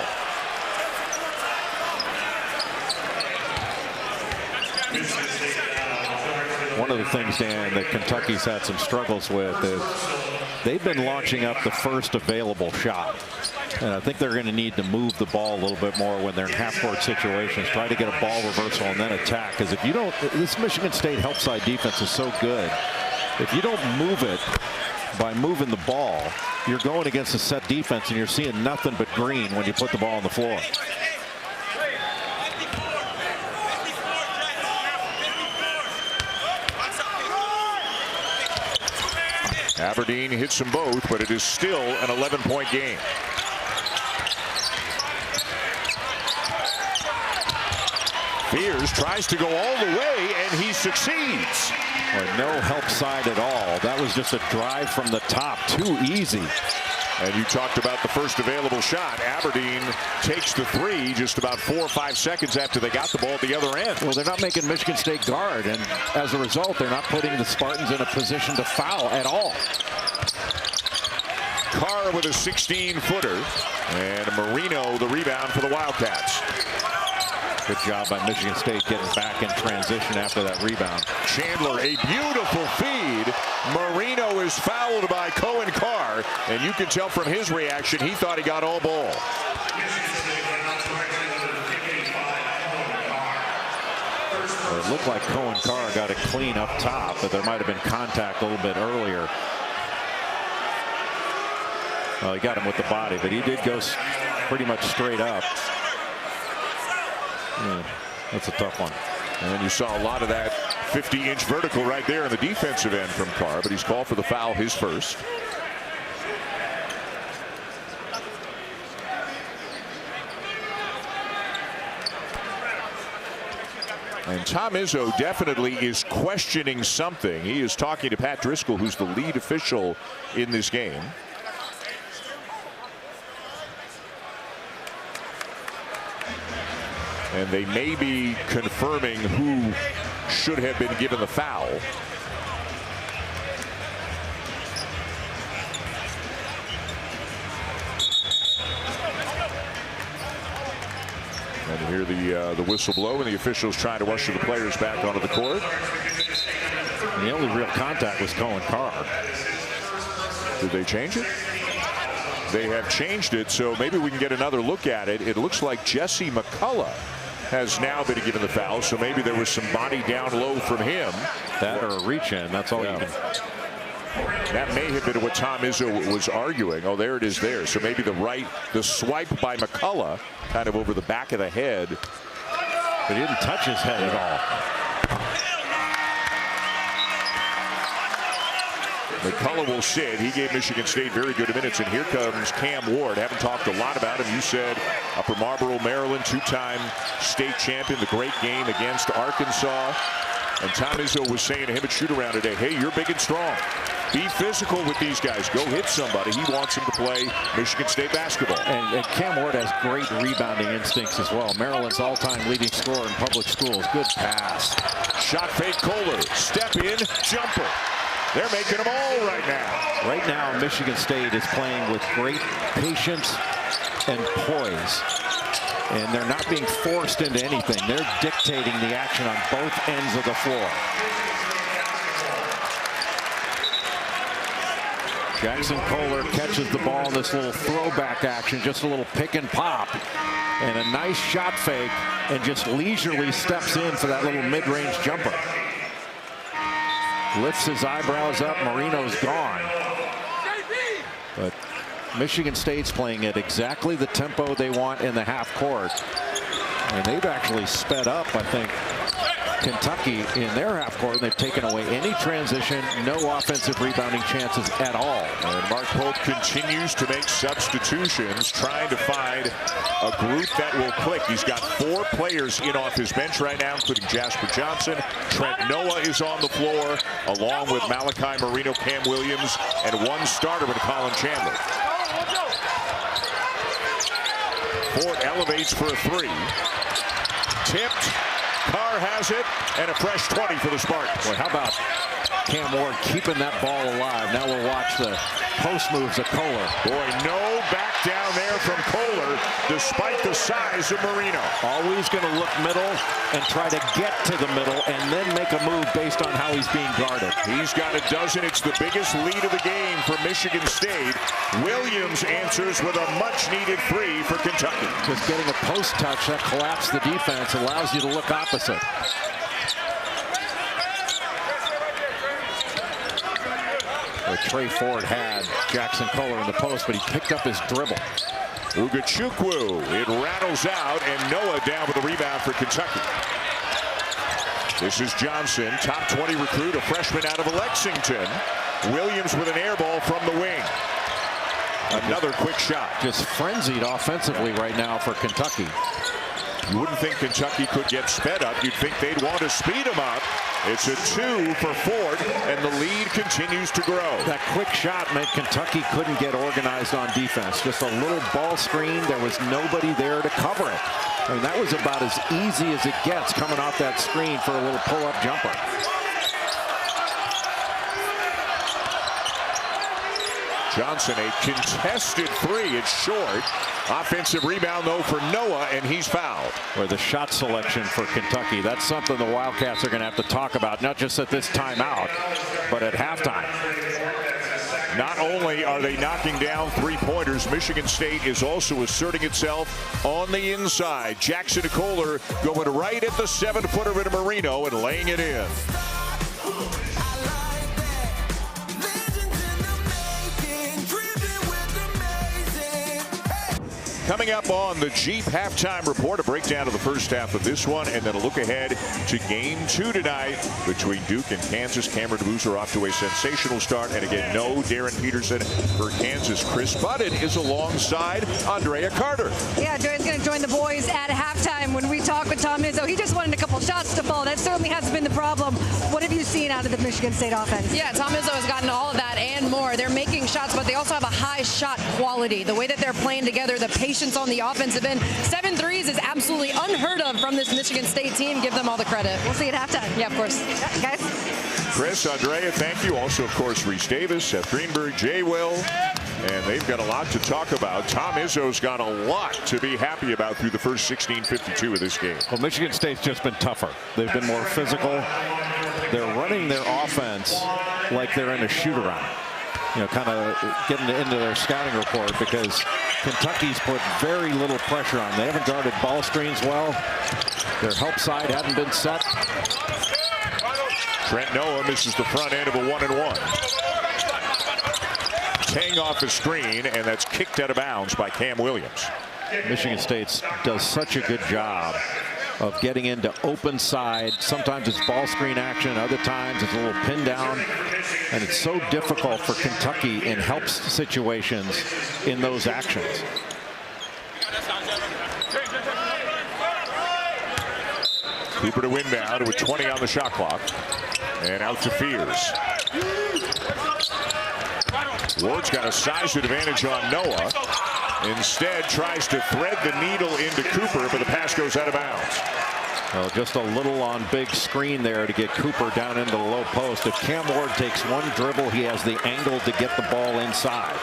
One of the things, Dan, that Kentucky's had some struggles with is they've been launching up the first available shot. And I think they're going to need to move the ball a little bit more when they're in half-court situations, try to get a ball reversal and then attack. Because if you don't, this Michigan State help side defense is so good. If you don't move it by moving the ball, you're going against a set defense and you're seeing nothing but green when you put the ball on the floor. Aberdeen hits them both, but it is still an 11-point game. Fears tries to go all the way, and he succeeds. No help side at all. That was just a drive from the top. Too easy. And you talked about the first available shot. Aberdeen takes the 3 just about 4 or 5 seconds after they got the ball at the other end. Well, they're not making Michigan State guard, and as a result, they're not putting the Spartans in a position to foul at all. Carr with a 16-footer, and Marino the rebound for the Wildcats. Good job by Michigan State getting back in transition after that rebound. Chandler, a beautiful feed. Marino is fouled by Cohen Carr, and you can tell from his reaction he thought he got all ball. Well, it looked like Cohen Carr got it clean up top, but there might have been contact a little bit earlier. Well, he got him with the body, but he did go pretty much straight up. Yeah, that's a tough one. And then you saw a lot of that 50-inch vertical right there in the defensive end from Carr, but he's called for the foul, his first. And Tom Izzo definitely is questioning something. He is talking to Pat Driscoll, who's the lead official in this game. And they may be confirming who should have been given the foul. And you hear the whistle blow, and the officials trying to usher the players back onto the court. And the only real contact was Cohen Carr. Did they change it? They have changed it, so maybe we can get another look at it. It looks like Jesse McCullough has now been given the foul, so maybe there was some body down low from him. That or a reach in, that's all you can. That may have been what Tom Izzo was arguing. Oh, there it is there. So maybe the swipe by McCullough kind of over the back of the head. But he didn't touch his head at all. McCullough will sit. He gave Michigan State very good minutes, and here comes Cam Ward. Haven't talked a lot about him. You said Upper Marlboro, Maryland, 2-time state champion. The great game against Arkansas. And Tom Izzo was saying to him at shoot-around today, hey, you're big and strong. Be physical with these guys. Go hit somebody. He wants him to play Michigan State basketball. And Cam Ward has great rebounding instincts as well. Maryland's all-time leading scorer in public schools. Good pass. Shot fake Kohler. Step in, jumper. They're making them all right now. Right now, Michigan State is playing with great patience and poise. And they're not being forced into anything. They're dictating the action on both ends of the floor. Jackson Kohler catches the ball in this little throwback action, just a little pick and pop. And a nice shot fake, and just leisurely steps in for that little mid-range jumper. Lifts his eyebrows up. Marino's gone. But Michigan State's playing at exactly the tempo they want in the half court. And they've actually sped up, I think, Kentucky in their half court. And they've taken away any transition, no offensive rebounding chances at all. And Mark Pope continues to make substitutions, trying to find a group that will click. He's got 4 players in off his bench right now, including Jasper Johnson. Trent Noah is on the floor, along with Malachi Marino, Cam Williams, and 1 starter with Colin Chandler. Ford elevates for a 3. Tipped. Carr has it, and a fresh 20 for the Spartans. Boy, how about Cam Ward keeping that ball alive? Now we'll watch the post moves of Kohler. Boy, no back down there from Kohler, despite the size of Marino. Always going to look middle and try to get to the middle and then make a move based on how he's being guarded. He's got a dozen. It's the biggest lead of the game for Michigan State. Williams answers with a much-needed 3 for Kentucky. Just getting a post touch that collapsed the defense allows you to look opposite. Trey Ford had Jackson Kohler in the post, but he picked up his dribble. Ugachukwu, it rattles out, and Noah down with the rebound for Kentucky. This is Johnson, top 20 recruit, a freshman out of Lexington. Williams with an air ball from the wing. Another quick shot. Just frenzied offensively right now for Kentucky. You wouldn't think Kentucky could get sped up. You'd think they'd want to speed them up. It's a 2 for Ford, and the lead continues to grow. That quick shot meant Kentucky couldn't get organized on defense. Just a little ball screen. There was nobody there to cover it. I mean, that was about as easy as it gets coming off that screen for a little pull-up jumper. Johnson, a contested 3. It's short. Offensive rebound, though, for Noah, and he's fouled. Or the shot selection for Kentucky. That's something the Wildcats are going to have to talk about, not just at this timeout, but at halftime. Not only are they knocking down 3-pointers, Michigan State is also asserting itself on the inside. Jackson Kohler going right at the 7-footer into Marino and laying it in. Coming up on the Jeep halftime report, a breakdown of the first half of this one, and then a look ahead to game 2 tonight between Duke and Kansas. Cameron Boozer off to a sensational start, and again, no Darren Peterson for Kansas. Chris Budden is alongside Andrea Carter. Yeah, Andrea's going to join the boys at halftime when we talk with Tom Izzo. He just wanted a couple shots to fall. That certainly hasn't been the problem. What have you seen out of the Michigan State offense? Yeah, Tom Izzo has gotten all of that and more. They're making shots, but they also have a high shot quality. The way that they're playing together, the patience on the offensive end. 7 threes is absolutely unheard of from this Michigan State team. Give them all the credit. We'll see you at halftime. Yeah, of course. Yeah, guys. Chris, Andrea, thank you. Also, of course, Reese Davis, Seth Greenberg, Jay Will. And they've got a lot to talk about. Tom Izzo's got a lot to be happy about through the first 16:52 of this game. Well, Michigan State's just been tougher. They've been more physical. They're running their offense like they're in a shoot-around. You know, kind of getting into their scouting report, because Kentucky's put very little pressure on. They haven't guarded ball screens well. Their help side hadn't been set. Trent Noah misses the front end of a 1-and-1. Tang off the screen, and that's kicked out of bounds by Cam Williams. Michigan State does such a good job of getting into open side. Sometimes it's ball screen action, other times it's a little pin down, and it's so difficult for Kentucky in help situations in those actions. Cooper to inbound with 20 on the shot clock. And out to Fears. Ward's got a size advantage on Noah. Instead, tries to thread the needle into Cooper, but the pass goes out of bounds. Well, just a little on big screen there to get Cooper down into the low post. If Cam Ward takes one dribble, he has the angle to get the ball inside.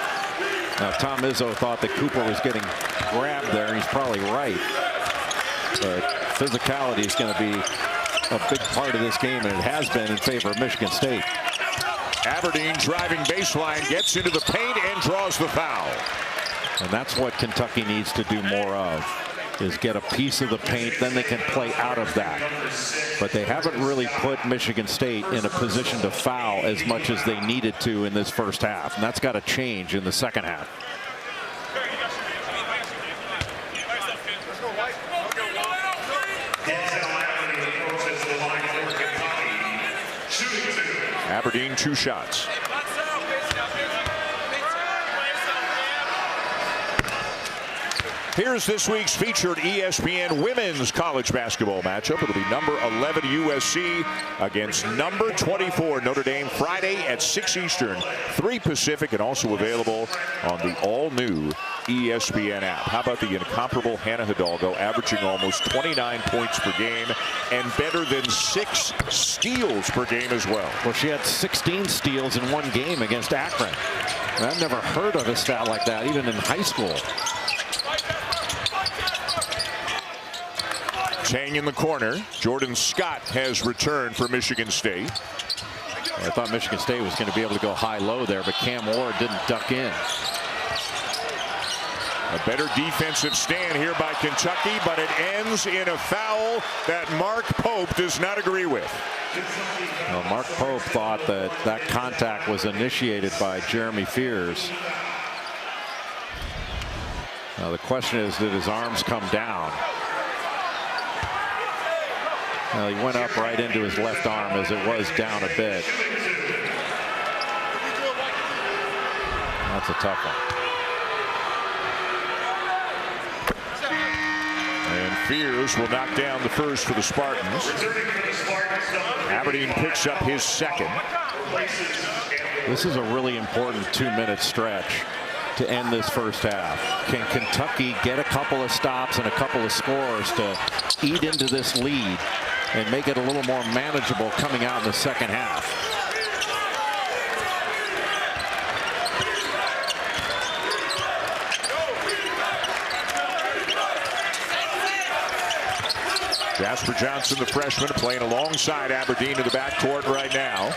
Now, Tom Izzo thought that Cooper was getting grabbed there, and he's probably right. But physicality is going to be a big part of this game, and it has been in favor of Michigan State. Aberdeen driving baseline, gets into the paint and draws the foul. And that's what Kentucky needs to do more of, is get a piece of the paint, then they can play out of that. But they haven't really put Michigan State in a position to foul as much as they needed to in this first half. And that's got to change in the second half. Aberdeen 2 shots. Here's this week's featured ESPN women's college basketball matchup. It'll be number 11 USC against number 24 Notre Dame, Friday at 6 Eastern, 3 Pacific, and also available on the all-new ESPN app. How about the incomparable Hannah Hidalgo, averaging almost 29 points per game and better than 6 steals per game as well. Well, she had 16 steals in one game against Akron. And I've never heard of a stat like that, even in high school. Tang in the corner. Jordan Scott has returned for Michigan State. I thought Michigan State was going to be able to go high-low there, but Cam Ward didn't duck in. A better defensive stand here by Kentucky, but it ends in a foul that Mark Pope does not agree with. Well, Mark Pope thought that that contact was initiated by Jeremy Fears. Now the question is, did his arms come down? Well, he went up right into his left arm as it was down a bit. That's a tough one. And Fears will knock down the first for the Spartans. Aberdeen picks up his second. This is a really important 2-minute stretch to end this first half. Can Kentucky get a couple of stops and a couple of scores to eat into this lead and make it a little more manageable coming out in the second half? Jasper Johnson, the freshman, playing alongside Aberdeen in the backcourt right now.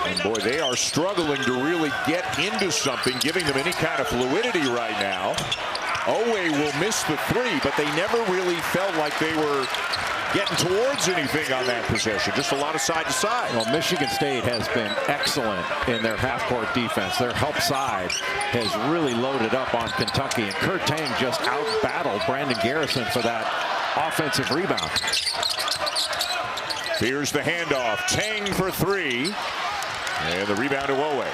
And boy, they are struggling to really get into something, giving them any kind of fluidity right now. Owe will miss the 3, but they never really felt like they were getting towards anything on that possession. Just a lot of side to side. Well, Michigan State has been excellent in their half-court defense. Their help side has really loaded up on Kentucky, and Kurt Tang just out-battled Brandon Garrison for that offensive rebound. Here's the handoff. Tang for 3. And the rebound to Owe.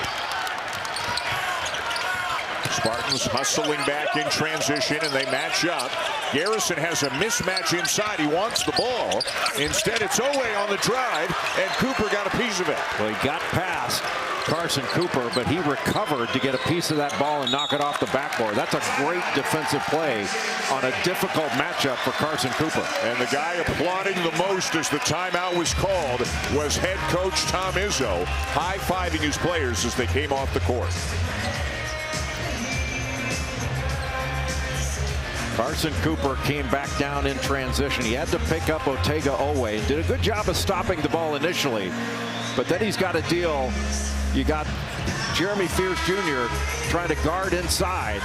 Spartans hustling back in transition, and they match up. Garrison has a mismatch inside. He wants the ball. Instead, it's Owe on the drive, and Cooper got a piece of it. Well, he got past Carson Cooper, but he recovered to get a piece of that ball and knock it off the backboard. That's a great defensive play on a difficult matchup for Carson Cooper. And the guy applauding the most as the timeout was called was head coach Tom Izzo, high-fiving his players as they came off the court. Carson Cooper came back down in transition. He had to pick up Otega Owe. Did a good job of stopping the ball initially, but then he's got to deal. You got Jeremy Fears Jr. trying to guard inside,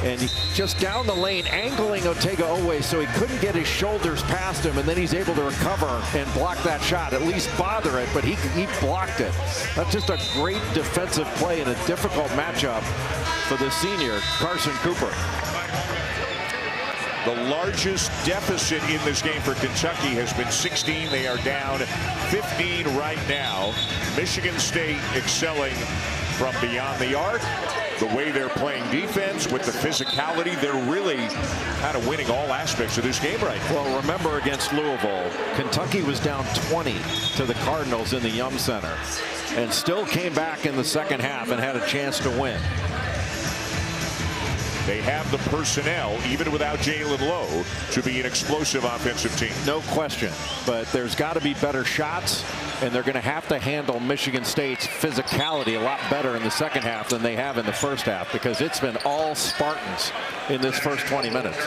and just down the lane, angling Otega Owe so he couldn't get his shoulders past him, and then he's able to recover and block that shot, at least bother it, but he blocked it. That's just a great defensive play in a difficult matchup for the senior, Carson Cooper. The largest deficit in this game for Kentucky has been 16. They are down 15 right now. Michigan State excelling from beyond the arc, the way they're playing defense with the physicality. They're really kind of winning all aspects of this game right now. Well, remember against Louisville, Kentucky was down 20 to the Cardinals in the Yum Center and still came back in the second half and had a chance to win. They have the personnel, even without Jalen Lowe, to be an explosive offensive team. No question, but there's got to be better shots, and they're going to have to handle Michigan State's physicality a lot better in the second half than they have in the first half, because it's been all Spartans in this first 20 minutes.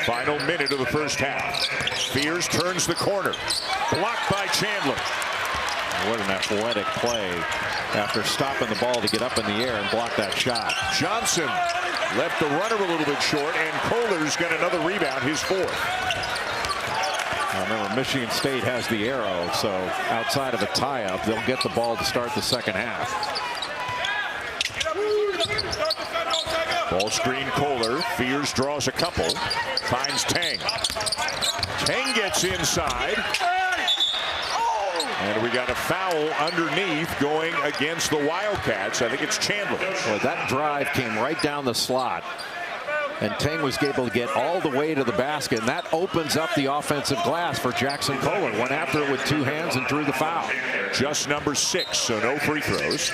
Final minute of the first half. Fears turns the corner. Blocked by Chandler. What an athletic play after stopping the ball to get up in the air and block that shot. Johnson left the runner a little bit short, and Kohler's got another rebound, his fourth. Remember, Michigan State has the arrow, so outside of a tie-up, they'll get the ball to start the second half. Ball screen, Kohler. Fears draws a couple. Finds Tang. Tang gets inside. And we got a foul underneath going against the Wildcats. I think it's Chandler. Well, that drive came right down the slot. And Tang was able to get all the way to the basket. And that opens up the offensive glass for Jackson Kohler. Went after it with two hands and drew the foul. Just number 6, so no free throws.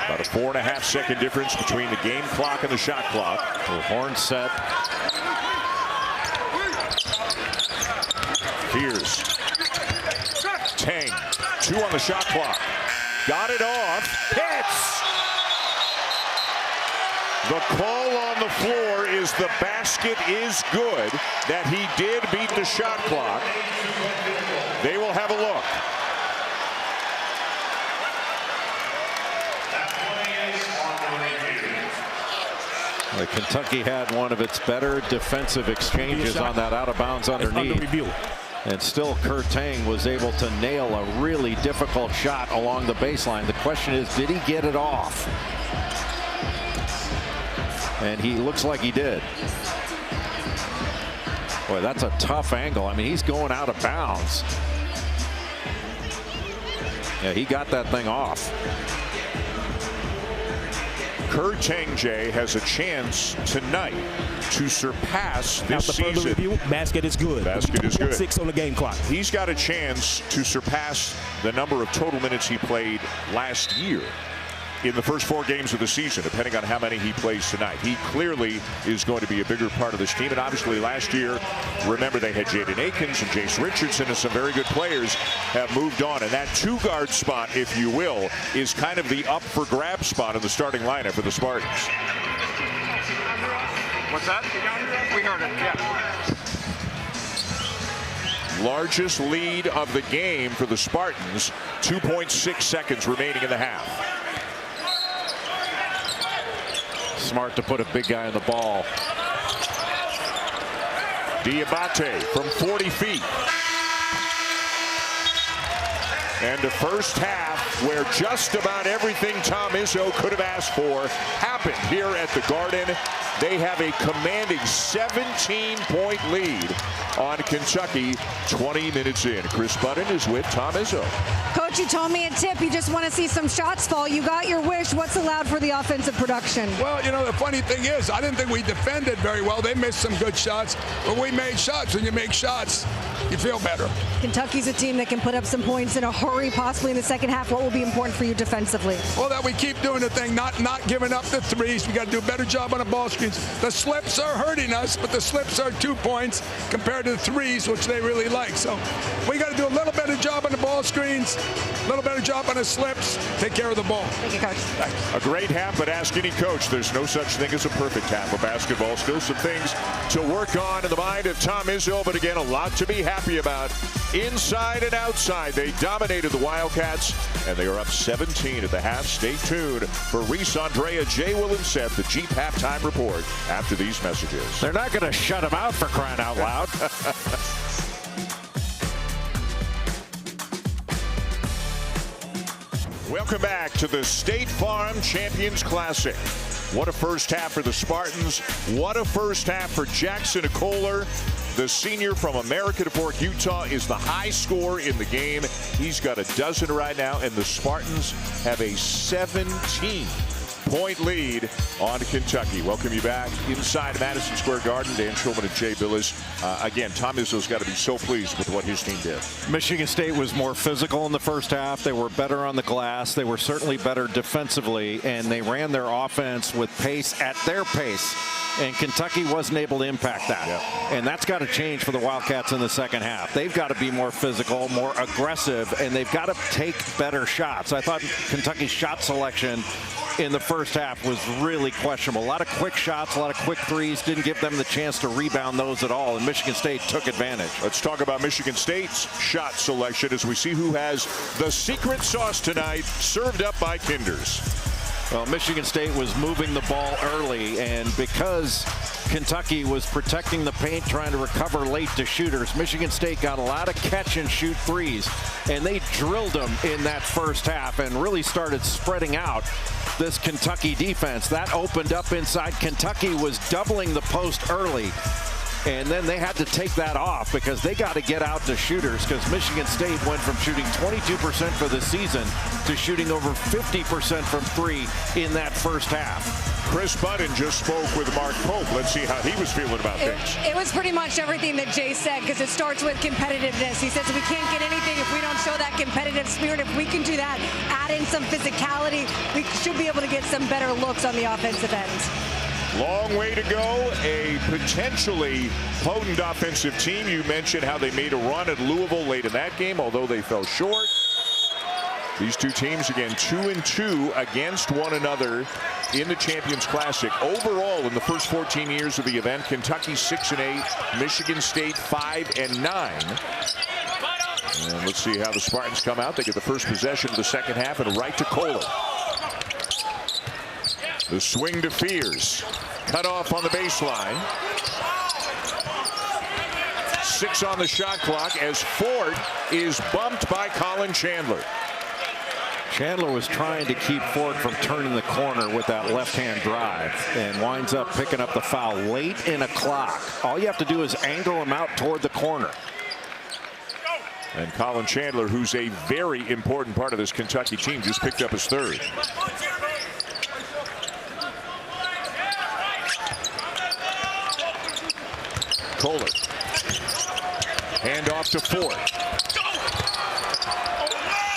About a 4.5-second difference between the game clock and the shot clock. The horn set. Fears. Tang. 2 on the shot clock. Got it off. Hits. The call on the floor is the basket is good. That he did beat the shot clock. They will have a look. Kentucky had one of its better defensive exchanges on that out of bounds underneath. And still Kurt Tang was able to nail a really difficult shot along the baseline. The question is, did he get it off? And he looks like he did. Boy, that's a tough angle. I mean, he's going out of bounds. Yeah, he got that thing off. Kurt Tang-Jay has a chance tonight to surpass this season. Further review, basket is good. Basket is good. 6 on the game clock. He's got a chance to surpass the number of total minutes he played last year in the first 4 games of the season, depending on how many he plays tonight. He clearly is going to be a bigger part of this team. And obviously last year, remember, they had Jaden Akins and Jace Richardson, and some very good players have moved on. And that 2-guard spot, if you will, is kind of the up for grab spot in the starting lineup for the Spartans. What's that? We heard it, yeah. Largest lead of the game for the Spartans. 2.6 seconds remaining in the half. Smart to put a big guy on the ball. Diabate from 40 feet. And the first half, where just about everything Tom Izzo could have asked for happened here at the Garden. They have a commanding 17-point lead on Kentucky 20 minutes in. Chris Budden is with Tom Izzo. Coach, you told me a tip. You just want to see some shots fall. You got your wish. What's allowed for the offensive production? Well, you know, the funny thing is, I didn't think we defended very well. They missed some good shots, but we made shots. When you make shots, you feel better. Kentucky's a team that can put up some points in a hurry, possibly in the second half. What will be important for you defensively? Well, that we keep doing the thing, not giving up the threes. We got to do a better job on the ball screens. The slips are hurting us, but the slips are 2 points compared to the threes, which they really like. So we got to do a little better job on the ball screens, a little better job on the slips, take care of the ball. Thank you, Coach. Thanks. A great half, but ask any coach, there's no such thing as a perfect half of basketball. Still some things to work on in the mind of Tom Izzo, but again, a lot to be happy about inside and outside. They dominated the Wildcats, and they are up 17 at the half. Stay tuned for Reese, Andrea, Jay, Will, and Seth, the Jeep halftime report after these messages. They're not going to shut him out, for crying out loud. Welcome back to the State Farm Champions Classic. What a first half for the Spartans. What a first half for Jackson Kohler. The senior from American Fork, Utah, is the high scorer in the game. He's got a dozen right now, and the Spartans have a 17-point lead on Kentucky. Welcome you back inside Madison Square Garden. Dan Shulman and Jay Billis. Again, Tom Izzo's got to be so pleased with what his team did. Michigan State was more physical in the first half. They were better on the glass. They were certainly better defensively, and they ran their offense with pace at their pace. And Kentucky wasn't able to impact that. Yep. And that's got to change for the Wildcats in the second half. They've got to be more physical, more aggressive, and they've got to take better shots. I thought Kentucky's shot selection in the first half was really questionable. A lot of quick shots, a lot of quick threes, didn't give them the chance to rebound those at all, and Michigan State took advantage. Let's talk about Michigan State's shot selection as we see who has the secret sauce tonight, served up by Kinders. Well, Michigan State was moving the ball early, and because Kentucky was protecting the paint, trying to recover late to shooters, Michigan State got a lot of catch-and-shoot threes, and they drilled them in that first half and really started spreading out this Kentucky defense. That opened up inside. Kentucky was doubling the post early, and then they had to take that off because they got to get out to shooters, because Michigan State went from shooting 22% for the season to shooting over 50% from three in that first half. Chris Budden just spoke with Mark Pope. Let's see how he was feeling about things. It was pretty much everything that Jay said, because it starts with competitiveness. He says we can't get anything if we don't show that competitive spirit. If we can do that, add in some physicality, we should be able to get some better looks on the offensive end. Long way to go. A potentially potent offensive team. You mentioned how they made a run at Louisville late in that game, although they fell short. These two teams, again, 2-2 against one another in the Champions Classic. Overall, in the first 14 years of the event, Kentucky 6-8, Michigan State 5-9. And let's see how the Spartans come out. They get the first possession of the second half and right to Kohler. The swing to Fears. Cut off on the baseline. 6 on the shot clock as Ford is bumped by Colin Chandler. Chandler was trying to keep Ford from turning the corner with that left-hand drive and winds up picking up the foul late in a clock. All you have to do is angle him out toward the corner. And Colin Chandler, who's a very important part of this Kentucky team, just picked up his third. Kohler. Hand off to Ford.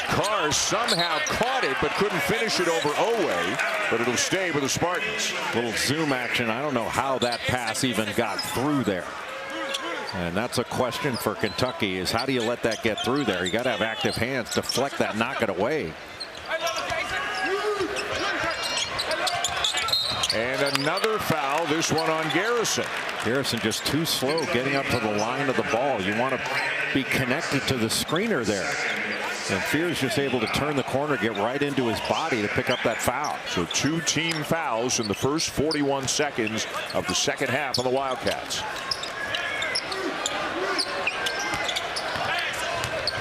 Carr somehow caught it but couldn't finish it over Oweh, but it'll stay with the Spartans. Little zoom action. I don't know how that pass even got through there. And that's a question for Kentucky, is how do you let that get through there? You got to have active hands, deflect that, knock it away. And another foul, this one on Garrison. Garrison just too slow getting up to the line of the ball. You want to be connected to the screener there. And Fears just able to turn the corner, get right into his body to pick up that foul. So 2 team fouls in the first 41 seconds of the second half on the Wildcats.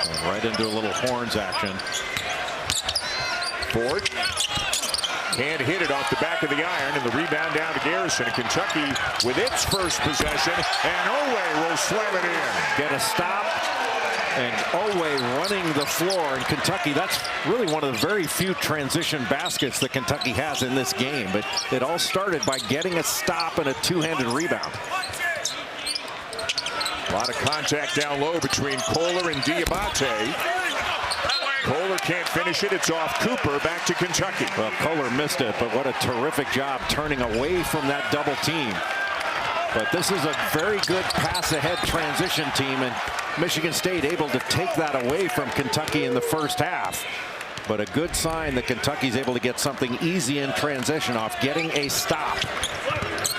And right into a little horns action. Ford can't hit it off the back of the iron, and the rebound down to Garrison. And Kentucky with its first possession, and Oweh will slam it in. Get a stop, and Oweh running the floor. In Kentucky, that's really one of the very few transition baskets that Kentucky has in this game. But it all started by getting a stop and a two-handed rebound. A lot of contact down low between Kohler and Diabate. Kohler can't finish it. It's off Cooper. Back to Kentucky. Well, Kohler missed it, but what a terrific job turning away from that double team. But this is a very good pass-ahead transition team, and Michigan State able to take that away from Kentucky in the first half. But a good sign that Kentucky's able to get something easy in transition off getting a stop.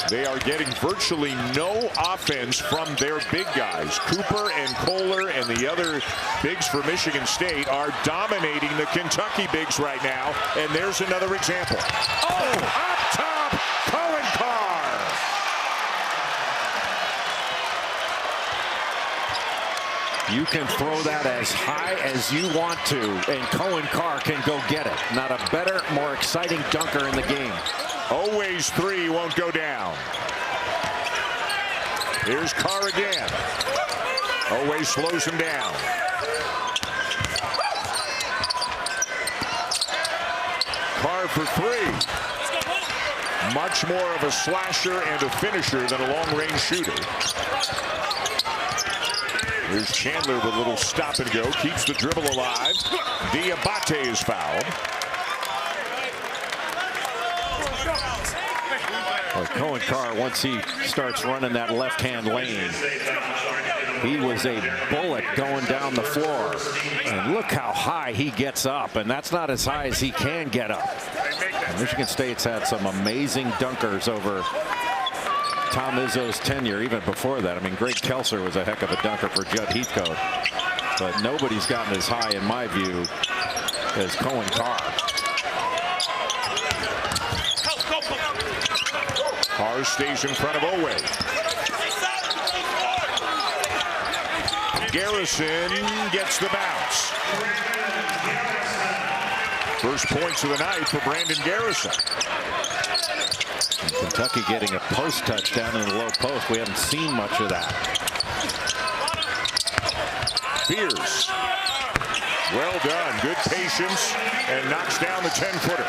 They are getting virtually no offense from their big guys. Cooper and Kohler and the other bigs for Michigan State are dominating the Kentucky bigs right now. And there's another example. Oh, up top, Colin Carr. You can throw that as high as you want to, and Colin Carr can go get it. Not a better, more exciting dunker in the game. Oway's three won't go down. Here's Carr again. Oway slows him down. Carr for three. Much more of a slasher and a finisher than a long-range shooter. Here's Chandler with a little stop and go. Keeps the dribble alive. Diabate is fouled. Well, Cohen Carr, once he starts running that left-hand lane, he was a bullet going down the floor. And look how high he gets up, and that's not as high as he can get up. And Michigan State's had some amazing dunkers over Tom Izzo's tenure, even before that. I mean, Greg Kelser was a heck of a dunker for Judd Heathcote, but nobody's gotten as high, in my view, as Cohen Carr. Carr stays in front of Oway. Garrison gets the bounce. First points of the night for Brandon Garrison. And Kentucky getting a post touchdown in the low post. We haven't seen much of that. Fears. Well done. Good patience and knocks down the 10-footer.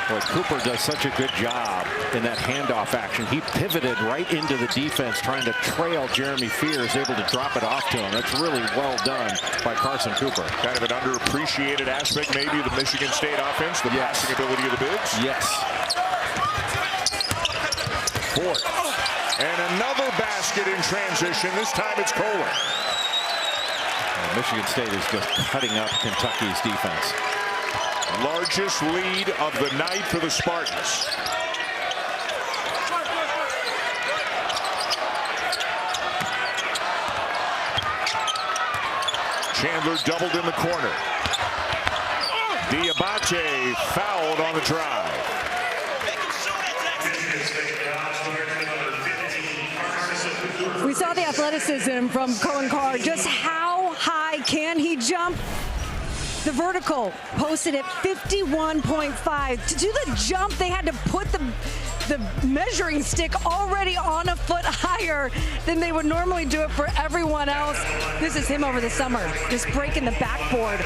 Boy, Cooper does such a good job in that handoff action. He pivoted right into the defense, trying to trail Jeremy Fears, able to drop it off to him. That's really well done by Carson Cooper. Kind of an underappreciated aspect, maybe, of the Michigan State offense, the passing ability of the Bigs. Yes. Fourth. And another basket in transition. This time it's Kohler. Michigan State is just cutting up Kentucky's defense. Largest lead of the night for the Spartans. Chandler doubled in the corner. Diabate fouled on the drive. We saw the athleticism from Cohen Carr. Just how high can he jump? The vertical posted at 51.5. To do the jump, they had to put the measuring stick already on a foot higher than they would normally do it for everyone else. This is him over the summer, just breaking the backboard.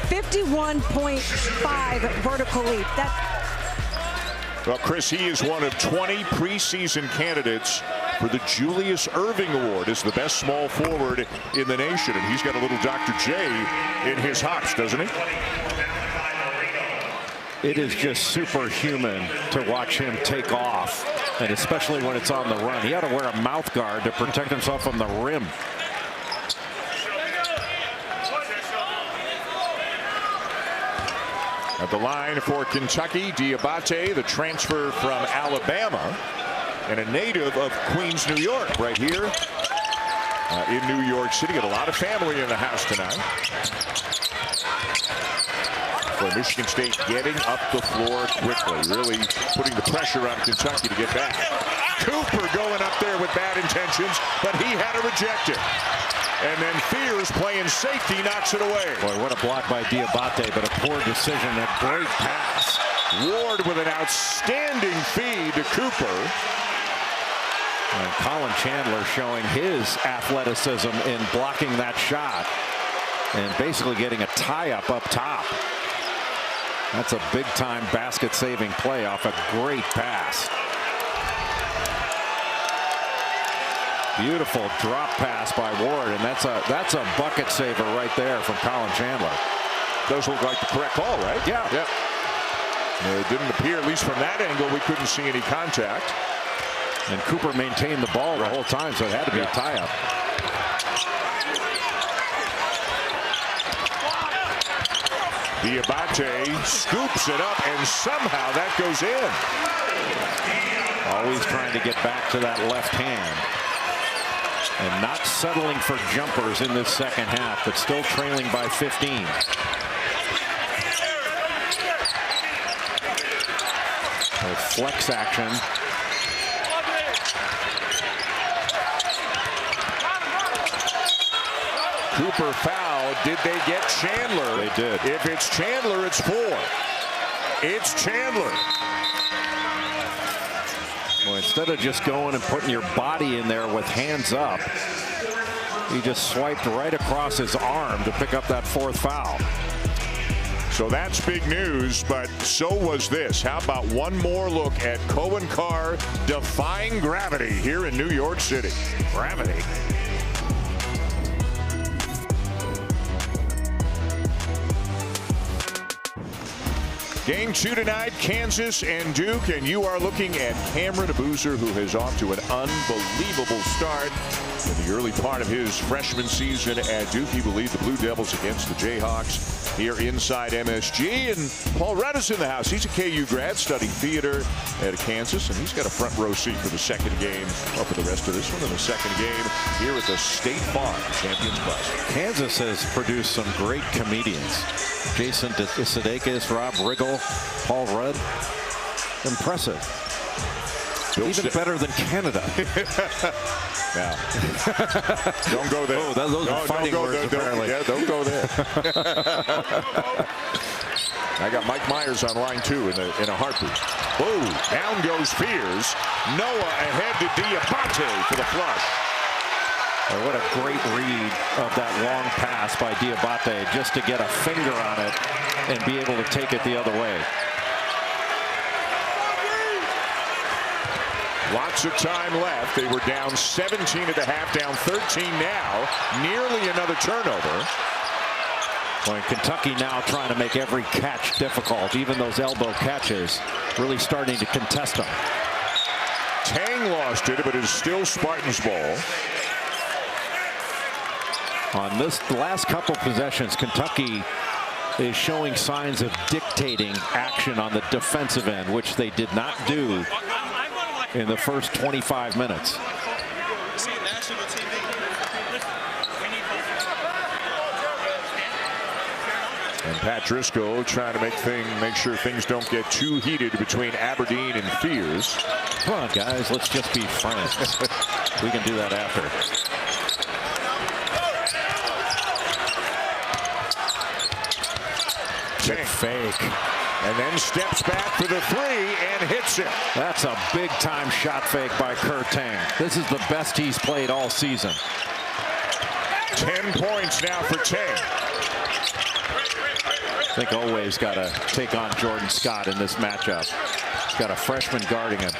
51.5 vertical leap. Well, Chris, he is one of 20 preseason candidates for the Julius Erving Award as the best small forward in the nation. And he's got a little Dr. J in his hops, doesn't he? It is just superhuman to watch him take off, and especially when it's on the run. He had to wear a mouth guard to protect himself from the rim. At the line for Kentucky, Diabate, the transfer from Alabama, and a native of Queens, New York, right here in New York City. Got a lot of family in the house tonight. So Michigan State getting up the floor quickly, really putting the pressure on Kentucky to get back. Cooper going up there with bad intentions, but he had to reject it. And then Fears, playing safety, knocks it away. Boy, what a block by Diabate, but a poor decision. A great pass. Ward with an outstanding feed to Cooper. And Colin Chandler showing his athleticism in blocking that shot and basically getting a tie-up up top. That's a big-time basket-saving play off a great pass. Beautiful drop pass by Ward, and that's a bucket saver right there from Colin Chandler. Does look like the correct call, right? Yeah. It didn't appear, at least from that angle, we couldn't see any contact. And Cooper maintained the ball the whole time, so it had to be a tie-up. Diabate scoops it up, and somehow that goes in. Always trying to get back to that left hand. And not settling for jumpers in this second half, but still trailing by 15. A flex action. Cooper fouled. Did they get Chandler? They did. If it's Chandler, it's 4. It's Chandler. instead of just going and putting your body in there with hands up, he just swiped right across his arm to pick up that 4th foul. So that's big news, but so was this. How about one more look at Cohen Carr defying gravity here in New York City? Gravity. Game 2 tonight, Kansas and Duke, and you are looking at Cameron Boozer, who is off to an unbelievable start in the early part of his freshman season at Duke. He will lead the Blue Devils against the Jayhawks here inside MSG. And Paul Rudd is in the house. He's a KU grad, studying theater at Kansas, and he's got a front row seat for the second game, or for the rest of this one, in the second game here at the State Farm Champions Classic. Kansas has produced some great comedians. Jason Sudeikis, Rob Riggle, Paul Rudd. Impressive. Even better than Canada. Yeah. Don't go there. Oh, those are fighting words, apparently. Yeah, don't go there. I got Mike Myers on line 2 in a heartbeat. Oh, down goes Fears. Noah ahead to Diabate for the flush. Oh, what a great read of that long pass by Diabate, just to get a finger on it and be able to take it the other way. Lots of time left. They were down 17 at the half, down 13 now. Nearly another turnover. Well, Kentucky now trying to make every catch difficult, even those elbow catches, really starting to contest them. Tang lost it, but it's still Spartans' ball. On this last couple possessions, Kentucky is showing signs of dictating action on the defensive end, which they did not do in the first 25 minutes. And Pat Driscoll trying to make sure things don't get too heated between Aberdeen and Fears. Come on, guys, let's just be friends. We can do that after. Fake. And then steps back for the 3 and hits it. That's a big time shot fake by Kur Teng. This is the best he's played all season. 10 points now for Teng. I think Oweh's got to take on Jordan Scott in this matchup. He's got a freshman guarding him.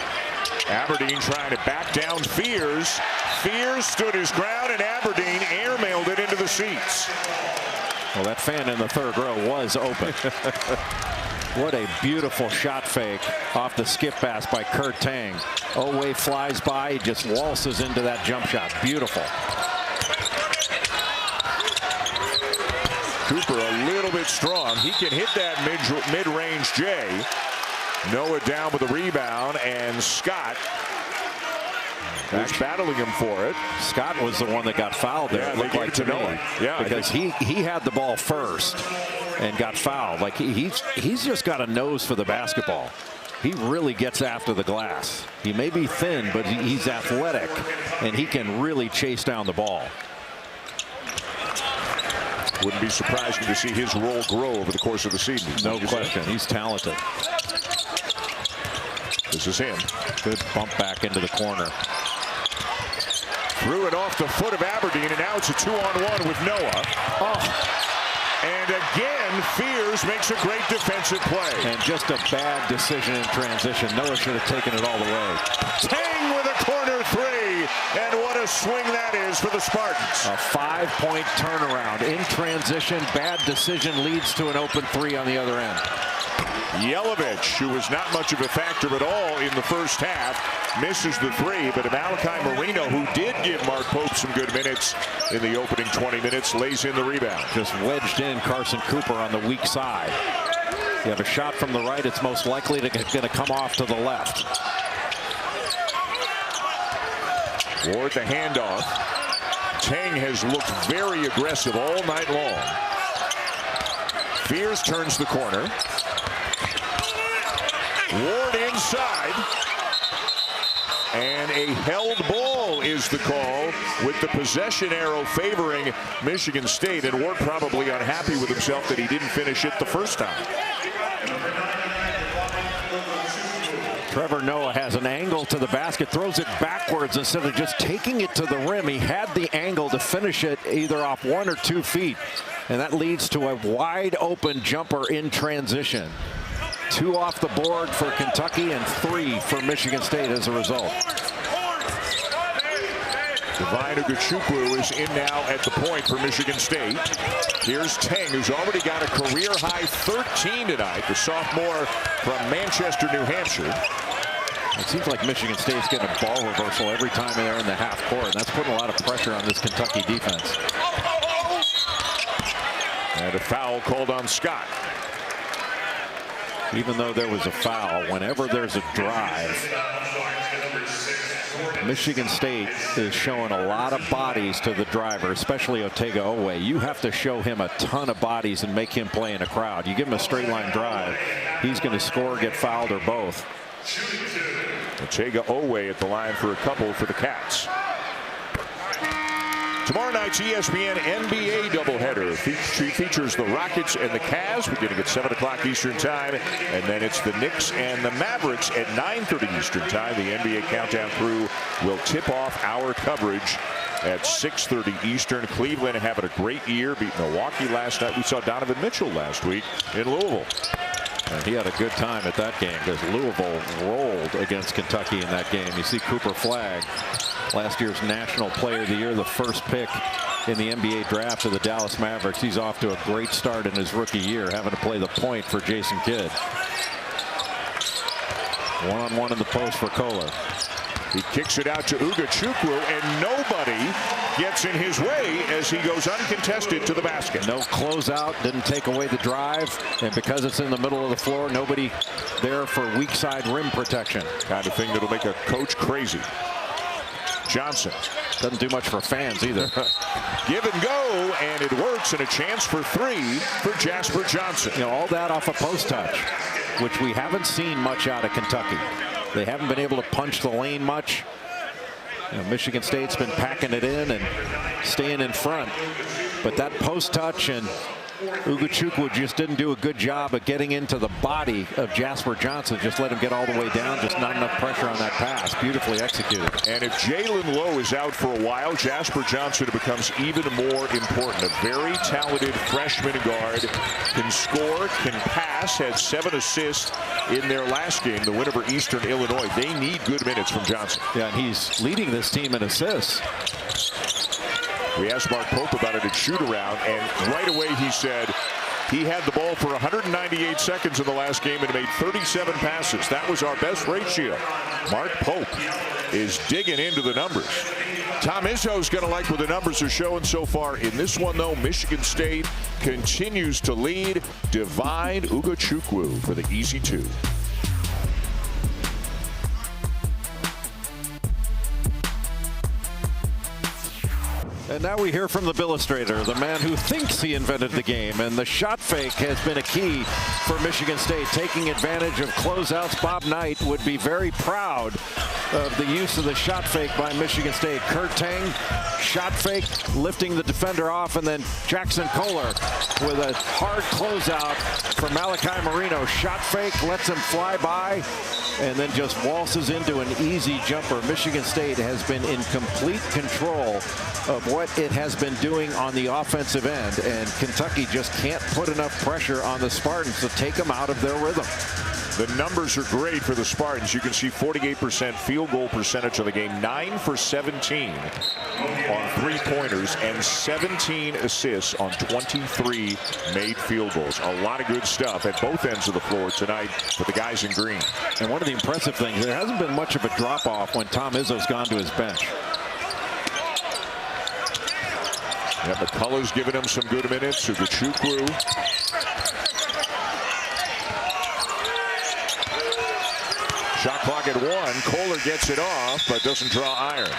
Aberdeen trying to back down Fears. Fears stood his ground, and Aberdeen airmailed it into the seats. Well, that fan in the 3rd row was open. What a beautiful shot fake off the skip pass by Kur Teng. Oweh flies by, he just waltzes into that jump shot. Beautiful. Cooper a little bit strong. He can hit that mid-range J. Noah down with a rebound, and Scott was battling him for it. Scott was the one that got fouled there. Yeah, it looked like to me. Yeah, because he had the ball first and got fouled. Like he's just got a nose for the basketball. He really gets after the glass. He may be thin, but he's athletic, and he can really chase down the ball. Wouldn't be surprising to see his role grow over the course of the season. No question. He's talented. This is him. Good bump back into the corner. Threw it off the foot of Aberdeen, and now it's a 2-on-1 with Noah. Oh. And again, Fears makes a great defensive play. And just a bad decision in transition. Noah should have taken it all the way. Tang with a corner 3, and what a swing that is for the Spartans. A 5-point turnaround in transition. Bad decision leads to an open 3 on the other end. Yelovich, who was not much of a factor at all in the first half, misses the 3, but Malachi Marino, who did give Mark Pope some good minutes in the opening 20 minutes, lays in the rebound. Just wedged in Carson Cooper on the weak side. You have a shot from the right, it's most likely to come off to the left. Ward the handoff. Tang has looked very aggressive all night long. Fears turns the corner. Ward inside. And a held ball is the call, with the possession arrow favoring Michigan State, and Ward probably unhappy with himself that he didn't finish it the first time. Trevor Noah has an angle to the basket, throws it backwards instead of just taking it to the rim. He had the angle to finish it either off 1 or 2 feet, and that leads to a wide open jumper in transition. 2 off the board for Kentucky and 3 for Michigan State as a result. Divine Ugochukwu is in now at the point for Michigan State. Here's Teng, who's already got a career-high 13 tonight, the sophomore from Manchester, New Hampshire. It seems like Michigan State's getting a ball reversal every time they're in the half court, and that's putting a lot of pressure on this Kentucky defense. And a foul called on Scott. Even though there was a foul, whenever there's a drive, Michigan State is showing a lot of bodies to the driver, especially Otega Oweh. You have to show him a ton of bodies and make him play in a crowd. You give him a straight line drive, he's going to score, get fouled, or both. Otega Oweh at the line for a couple for the Cats. Tomorrow night's ESPN NBA doubleheader features the Rockets and the Cavs beginning at 7 o'clock Eastern time, and then it's the Knicks and the Mavericks at 9:30 Eastern time. The NBA Countdown crew will tip off our coverage at 6:30 Eastern. Cleveland having a great year, beat Milwaukee last night. We saw Donovan Mitchell last week in Louisville. And he had a good time at that game because Louisville rolled against Kentucky in that game. You see Cooper Flagg, last year's National Player of the Year, the first pick in the NBA draft of the Dallas Mavericks. He's off to a great start in his rookie year, having to play the point for Jason Kidd. One-on-one in the post for Kohler. He kicks it out to Ugochukwu, and nobody gets in his way as he goes uncontested to the basket. No closeout, didn't take away the drive, and because it's in the middle of the floor, nobody there for weak side rim protection. Kind of thing that'll make a coach crazy. Johnson. Doesn't do much for fans either. Give and go, and it works, and a chance for 3 for Jasper Johnson. You know, all that off a post touch, which we haven't seen much out of Kentucky. They haven't been able to punch the lane much. You know, Michigan State's been packing it in and staying in front. But that post touch, and Ugochukwu just didn't do a good job of getting into the body of Jasper Johnson. Just let him get all the way down. Just not enough pressure on that pass. Beautifully executed. And if Jalen Lowe is out for a while, Jasper Johnson becomes even more important. A very talented freshman guard. Can score, can pass, had 7 assists in their last game, the win over Eastern Illinois. They need good minutes from Johnson. Yeah, and he's leading this team in assists. We asked Mark Pope about it at shoot-around, and right away he said he had the ball for 198 seconds in the last game and made 37 passes. That was our best ratio. Mark Pope is digging into the numbers. Tom Izzo's going to like what the numbers are showing so far. In this one, though, Michigan State continues to lead. Divine Ugochukwu for the easy 2. And now we hear from the Billustrator, the man who thinks he invented the game. And the shot fake has been a key for Michigan State, taking advantage of closeouts. Bob Knight would be very proud of the use of the shot fake by Michigan State. Kurt Teng, shot fake, lifting the defender off, and then Jackson Kohler with a hard closeout for Malachi Marino. Shot fake, lets him fly by, and then just waltzes into an easy jumper. Michigan State has been in complete control of what it has been doing on the offensive end, and Kentucky just can't put enough pressure on the Spartans to take them out of their rhythm. The numbers are great for the Spartans. You can see 48% field goal percentage of the game, 9 for 17 on 3-pointers, and 17 assists on 23 made field goals. A lot of good stuff at both ends of the floor tonight for the guys in green. And one of the impressive things, there hasn't been much of a drop-off when Tom Izzo's gone to his bench. Yeah, McCullough's giving him some good minutes. Ugochukwu. Shot clock at 1. Kohler gets it off, but doesn't draw iron.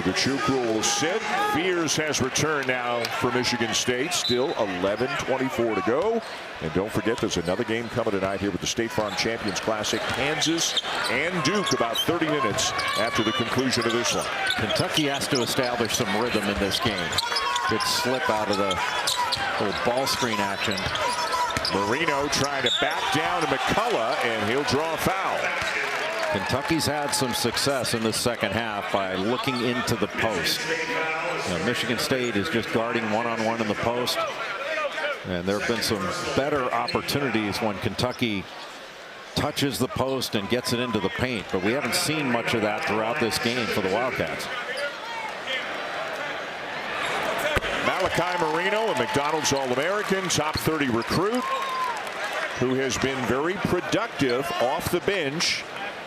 Ugochukwu will sit. Fears has returned now for Michigan State. Still 11:24 to go. And don't forget, there's another game coming tonight here with the State Farm Champions Classic. Kansas and Duke about 30 minutes after the conclusion of this one. Kentucky has to establish some rhythm in this game. Good slip out of the little ball screen action. Marino trying to back down to McCullough, and he'll draw a foul. Kentucky's had some success in the second half by looking into the post. Michigan State is just guarding one-on-one in the post. And there have been some better opportunities when Kentucky touches the post and gets it into the paint. But we haven't seen much of that throughout this game for the Wildcats. Malachi Marino, a McDonald's All-American, top 30 recruit, who has been very productive off the bench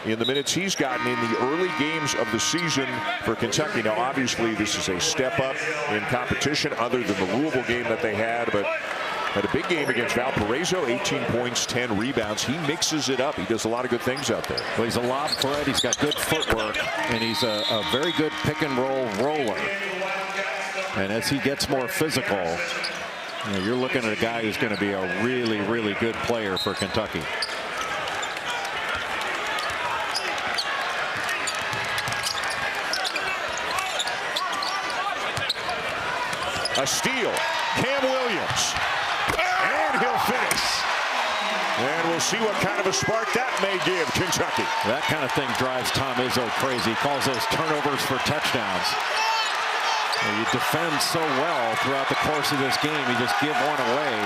in the minutes he's gotten in the early games of the season for Kentucky. Now, obviously, this is a step up in competition other than the Louisville game that they had, but had a big game against Valparaiso, 18 points, 10 rebounds. He mixes it up. He does a lot of good things out there. Well, he's a lob threat. He's got good footwork, and he's a very good pick-and-roll roller. And as he gets more physical, you're looking at a guy who's going to be a really, really good player for Kentucky. A steal. Cam Williams. And he'll finish. And we'll see what kind of a spark that may give Kentucky. That kind of thing drives Tom Izzo crazy. He calls those turnovers for touchdowns. You defend so well throughout the course of this game. You just give one away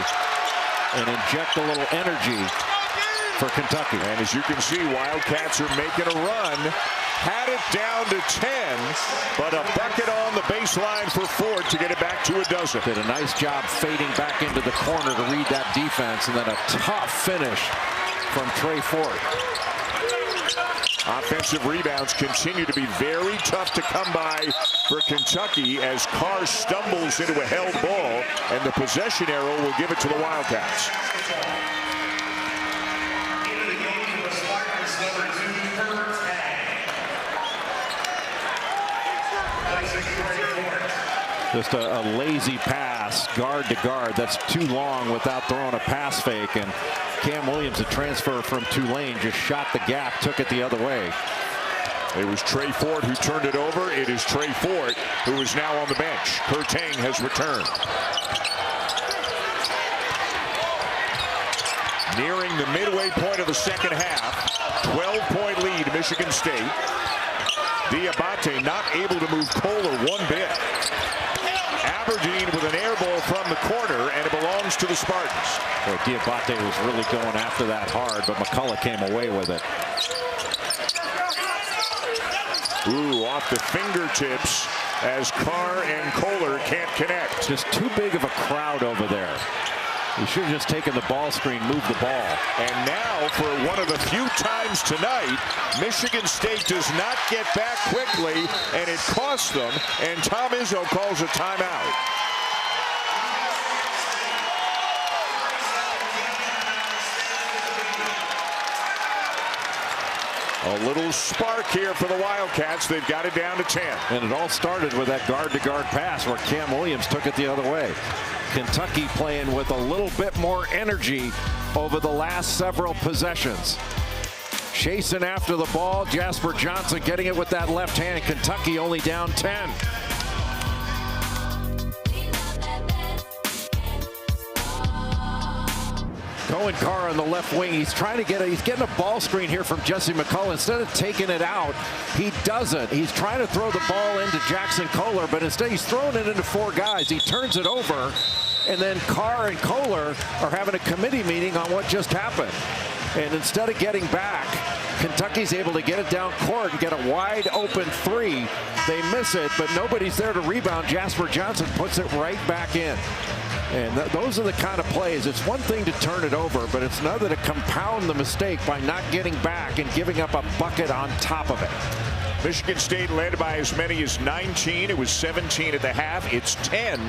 and inject a little energy for Kentucky. And as you can see, Wildcats are making a run. Had it down to 10, but a bucket on the baseline for Ford to get it back to a dozen. Did a nice job fading back into the corner to read that defense, and then a tough finish from Trey Ford. Offensive rebounds continue to be very tough to come by for Kentucky as Carr stumbles into a held ball, and the possession arrow will give it to the Wildcats. Just a lazy pass, guard to guard. That's too long without throwing a pass fake. And Cam Williams, a transfer from Tulane, just shot the gap, took it the other way. It was Trey Ford who turned it over. It is Trey Ford who is now on the bench. Kurtang has returned. Nearing the midway point of the second half. 12-point lead, Michigan State. Diabate not able to move Kohler one bit. Aberdeen with an air ball from the corner, and it belongs to the Spartans. Well, Diabate was really going after that hard, but McCullough came away with it. Ooh, off the fingertips as Carr and Kohler can't connect. Just too big of a crowd over there. You should have just taken the ball screen, moved the ball. And now, for one of the few times tonight, Michigan State does not get back quickly, and it costs them, and Tom Izzo calls a timeout. A little spark here for the Wildcats. They've got it down to 10. And it all started with that guard-to-guard pass where Cam Williams took it the other way. Kentucky playing with a little bit more energy over the last several possessions. Chasing after the ball, Jasper Johnson getting it with that left hand. Kentucky only down 10. Cohen Carr on the left wing. He's trying to he's getting a ball screen here from Jesse McCullough. Instead of taking it out, he doesn't. He's trying to throw the ball into Jackson Kohler, but instead he's throwing it into four guys. He turns it over, and then Carr and Kohler are having a committee meeting on what just happened. And instead of getting back, Kentucky's able to get it down court and get a wide open three. They miss it, but nobody's there to rebound. Jasper Johnson puts it right back in. And those are the kind of plays. It's one thing to turn it over, but it's another to compound the mistake by not getting back and giving up a bucket on top of it. Michigan State led by as many as 19. It was 17 at the half. It's 10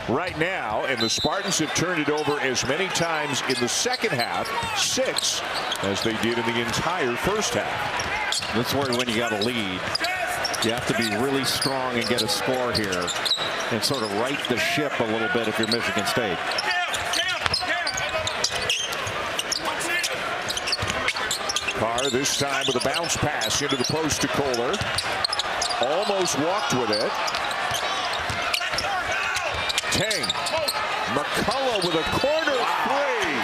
right now, and the Spartans have turned it over as many times in the second half, 6, as they did in the entire first half. That's where when you got a lead, You have to be really strong and get a score here and sort of right the ship a little bit if you're Michigan State. Carr this time with a bounce pass into the post to Kohler. Almost walked with it. Tang. McCullough with a corner three.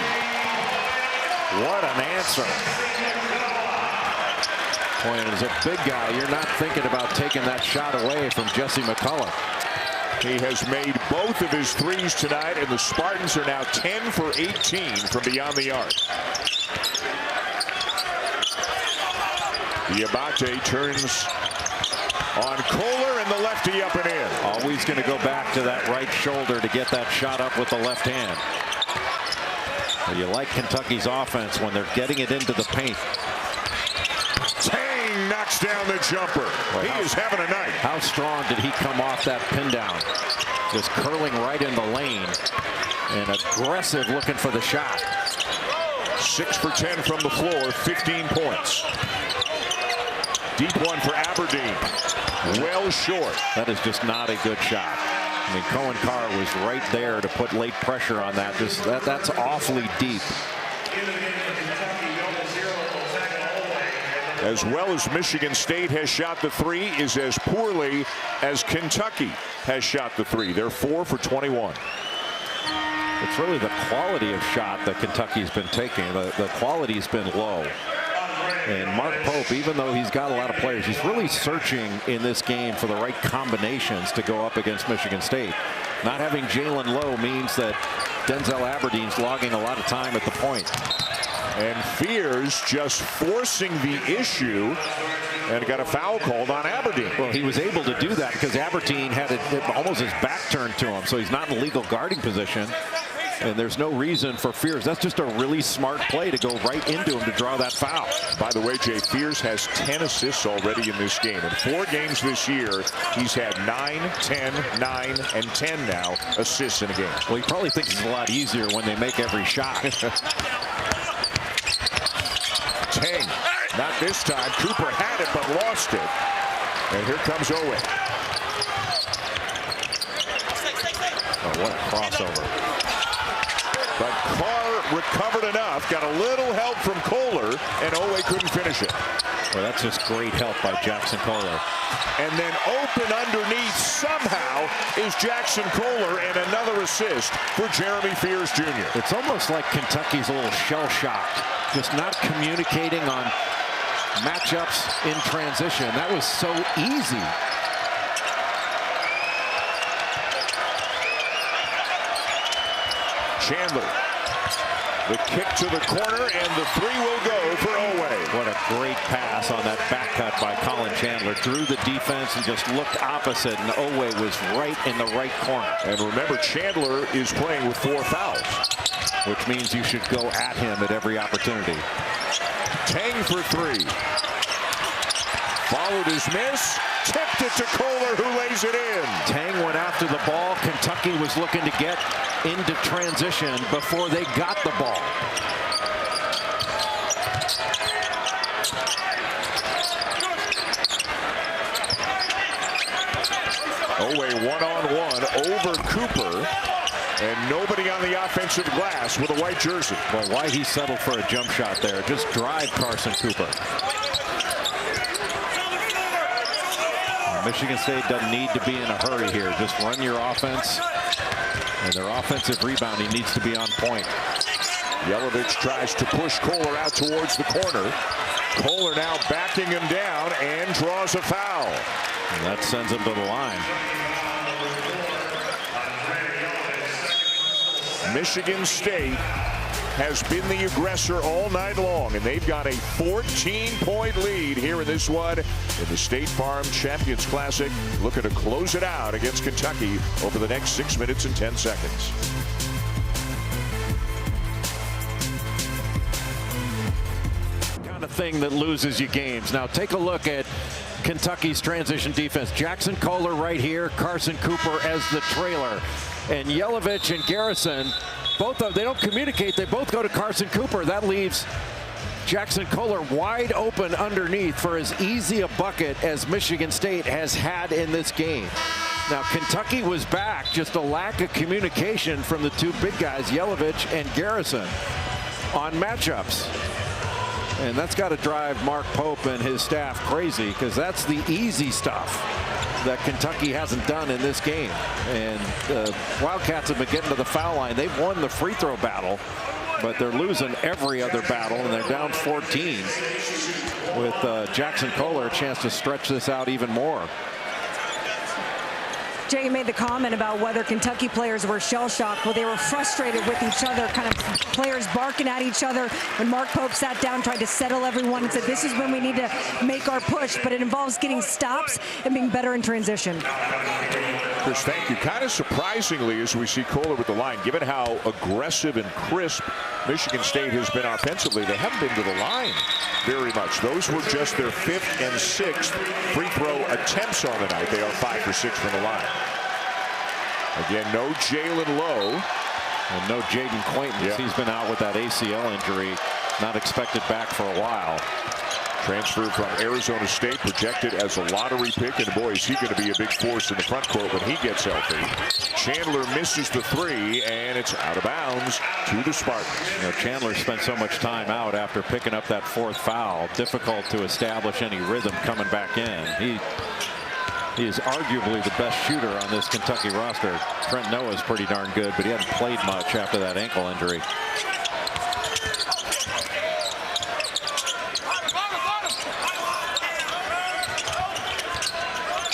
What an answer. Boy, as a big guy, you're not thinking about taking that shot away from Jesse McCullough. He has made both of his threes tonight, and the Spartans are now 10 for 18 from beyond the arc. Diabate turns on Kohler, and the lefty up and in. Always going to go back to that right shoulder to get that shot up with the left hand. Well, you like Kentucky's offense when they're getting it into the paint. Tang knocks down the jumper. Boy, he is having a night. How strong did he come off that pin down? Just curling right in the lane and aggressive looking for the shot. 6 for 10 from the floor, 15 points. Deep one for Aberdeen. Well short. That is just not a good shot. I mean, Cohen Carr was right there to put late pressure on that. That's awfully deep. As well as Michigan State has shot the three, is as poorly as Kentucky has shot the three. They're 4 for 21. It's really the quality of shot that Kentucky's been taking. The quality's been low. And Mark Pope, even though he's got a lot of players, he's really searching in this game for the right combinations to go up against Michigan State. Not having Jalen Lowe means that Denzel Aberdeen's logging a lot of time at the point. And Fears just forcing the issue and got a foul called on Aberdeen. Well, he was able to do that because Aberdeen had almost his back turned to him, so he's not in a legal guarding position. And there's no reason for Fears. That's just a really smart play to go right into him to draw that foul. By the way, Jay, Fears has 10 assists already in this game. In 4 games this year, he's had 9, 10, 9, and 10 now assists in a game. Well, he probably thinks it's a lot easier when they make every shot. Tang, not this time. Cooper had it but lost it. And here comes Owen. Oh, what a crossover. But Carr recovered enough, got a little help from Kohler, and Owe couldn't finish it. Well, that's just great help by Jackson Kohler. And then open underneath somehow is Jackson Kohler, and another assist for Jeremy Fears Jr. It's almost like Kentucky's a little shell-shocked, just not communicating on matchups in transition. That was so easy. Chandler, the kick to the corner, and the three will go for Owe. What a great pass on that back cut by Colin Chandler. Through the defense and just looked opposite, and Owe was right in the right corner. And remember, Chandler is playing with 4 fouls. Which means you should go at him at every opportunity. Tang for 3. Followed his miss. Tipped it to Kohler, who lays it in. Tang went after the ball. Kentucky was looking to get into transition before they got the ball. Owe one-on-one over Cooper. And nobody on the offensive glass with a white jersey. Well, why he settled for a jump shot there? Just drive Carson Cooper. Michigan State doesn't need to be in a hurry here. Just run your offense. And their offensive rebounding needs to be on point. Yelovich tries to push Kohler out towards the corner. Kohler now backing him down and draws a foul. And that sends him to the line. Michigan State has been the aggressor all night long, and they've got a 14-point lead here in this one in the State Farm Champions Classic. Looking to close it out against Kentucky over the next 6 minutes and 10 seconds. Kind of thing that loses you games. Now take a look at Kentucky's transition defense. Jackson Kohler right here, Carson Cooper as the trailer. And Yelovich and Garrison, both of they don't communicate. They both go to Carson Cooper. That leaves Jackson Kohler wide open underneath for as easy a bucket as Michigan State has had in this game. Now, Kentucky was back, just a lack of communication from the two big guys, Yelovich and Garrison, on matchups. And that's got to drive Mark Pope and his staff crazy, because that's the easy stuff that Kentucky hasn't done in this game. And the Wildcats have been getting to the foul line. They've won the free throw battle, but they're losing every other battle, and they're down 14 with Jackson Kohler a chance to stretch this out even more. Jay made the comment about whether Kentucky players were shell-shocked. Well, they were frustrated with each other, kind of players barking at each other. When Mark Pope sat down, tried to settle everyone and said, this is when we need to make our push, but it involves getting stops and being better in transition. Chris, thank you. Kind of surprisingly, as we see Kohler with the line, given how aggressive and crisp Michigan State has been offensively, they haven't been to the line very much. Those were just their 5th and 6th free throw attempts on the night. They are 5 for 6 from the line. Again, no Jalen Lowe. And no Jaden Quaintance. Yeah. He's been out with that ACL injury. Not expected back for a while. Transfer from Arizona State, projected as a lottery pick, and boy, is he going to be a big force in the front court when he gets healthy. Chandler misses the 3, and it's out of bounds to the Spartans. You know, Chandler spent so much time out after picking up that 4th foul. Difficult to establish any rhythm coming back in. He is arguably the best shooter on this Kentucky roster. Trent Noah's pretty darn good, but he hasn't played much after that ankle injury.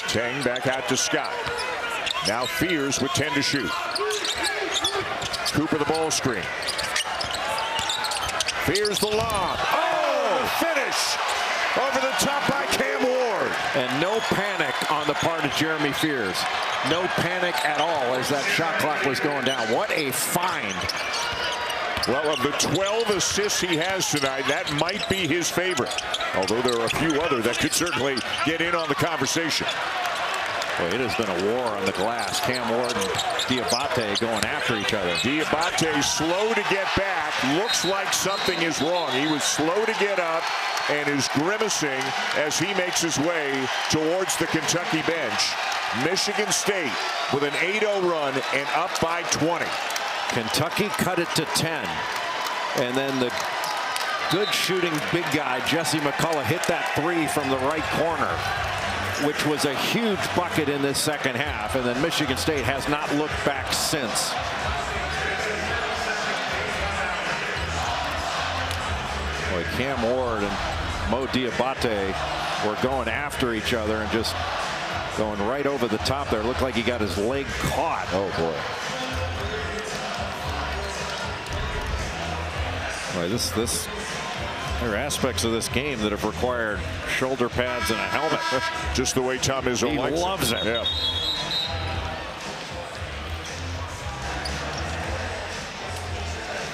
Tang back out to Scott. Now Fears with 10 to shoot. Cooper the ball screen. Fears the lob. Oh, finish! Over the top by Cam Ward. And no panic on the part of Jeremy Fears. No panic at all as that shot clock was going down. What a find. Well, of the 12 assists he has tonight, that might be his favorite. Although there are a few other that could certainly get in on the conversation. Boy, it has been a war on the glass. Cam Ward and Diabate going after each other. Diabate slow to get back. Looks like something is wrong. He was slow to get up and is grimacing as he makes his way towards the Kentucky bench. Michigan State with an 8-0 run and up by 20. Kentucky cut it to 10. And then the good shooting big guy, Jesse McCullough, hit that 3 from the right corner, which was a huge bucket in this second half. And then Michigan State has not looked back since. Boy, Cam Ward and Mo Diabate were going after each other and just going right over the top there. Looked like he got his leg caught. Oh, boy. Boy, there are aspects of this game that have required shoulder pads and a helmet. Just the way Tom Izzo likes it. He loves it. Yeah.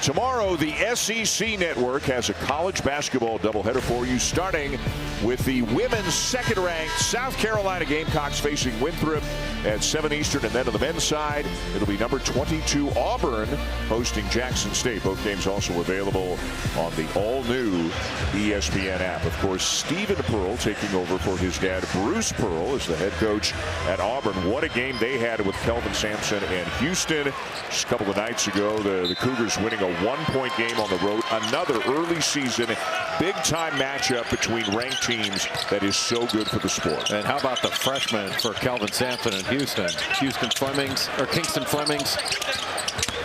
Tomorrow, the SEC Network has a college basketball doubleheader for you, starting with the women's second-ranked South Carolina Gamecocks facing Winthrop at 7 Eastern, and then on the men's side, it'll be number 22 Auburn hosting Jackson State. Both games also available on the all-new ESPN app. Of course, Stephen Pearl taking over for his dad, Bruce Pearl, as the head coach at Auburn. What a game they had with Kelvin Sampson and Houston. Just a couple of nights ago, the Cougars winning a 1-point game on the road. Another early season big-time matchup between ranked teams that is so good for the sport. And how about the freshmen for Kelvin Sampson and Houston? Kingston Flemings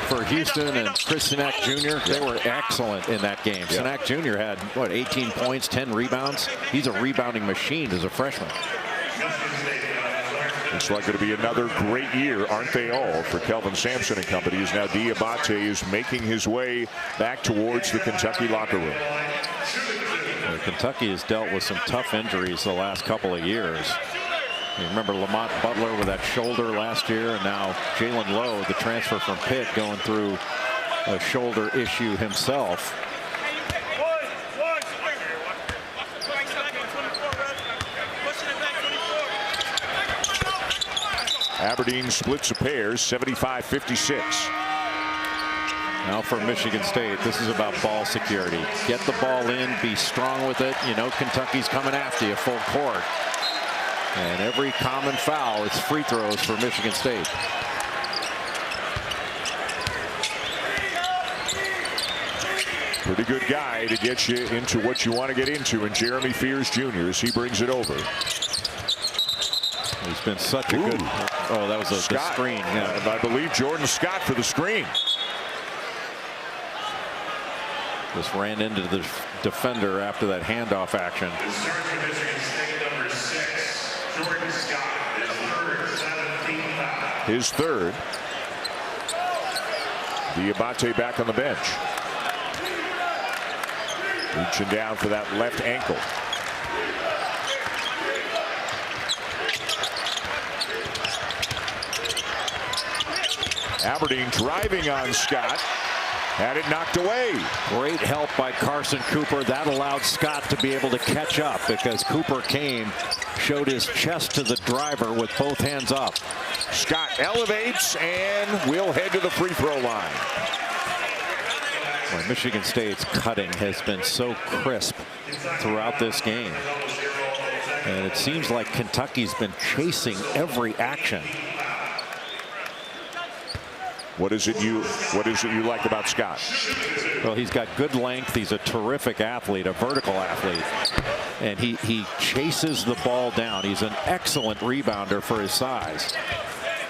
for Houston and Chris Sinak Jr. They were excellent in that game. Yeah. Sinak Jr. had, what, 18 points, 10 rebounds? He's a rebounding machine as a freshman. It's like going to be another great year, aren't they all, for Kelvin Sampson and company, as now Diabate is making his way back towards the Kentucky locker room. Well, Kentucky has dealt with some tough injuries the last couple of years. You remember Lamont Butler with that shoulder last year, and now Jalen Lowe, the transfer from Pitt, going through a shoulder issue himself. Aberdeen splits a pair, 75-56. Now for Michigan State, this is about ball security. Get the ball in, be strong with it. You know Kentucky's coming after you full court. And every common foul, it's free throws for Michigan State. Pretty good guy to get you into what you want to get into, and Jeremy Fears Jr. as he brings it over. He's been such a good. Oh, that was the screen. Yeah. I believe Jordan Scott for the screen. Just ran into the defender after that handoff action. His third. Diabate back on the bench. Reaching down for that left ankle. Aberdeen driving on Scott. Had it knocked away. Great help by Carson Cooper. That allowed Scott to be able to catch up because Cooper showed his chest to the driver with both hands up. Scott elevates and will head to the free throw line. Well, Michigan State's cutting has been so crisp throughout this game. And it seems like Kentucky's been chasing every action. What is it you like about Scott? Well, he's got good length. He's a terrific athlete, a vertical athlete. And he chases the ball down. He's an excellent rebounder for his size.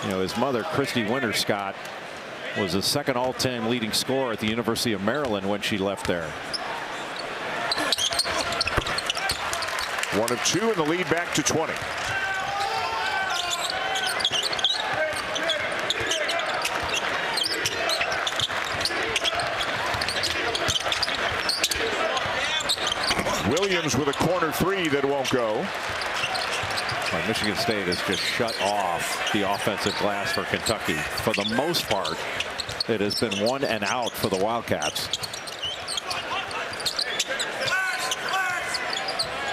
You know, his mother, Christy Winter Scott, was the second all-time leading scorer at the University of Maryland when she left there. 1 of 2 and the lead back to 20. Williams with a corner three that won't go. Well, Michigan State has just shut off the offensive glass for Kentucky. For the most part, it has been 1 and out for the Wildcats.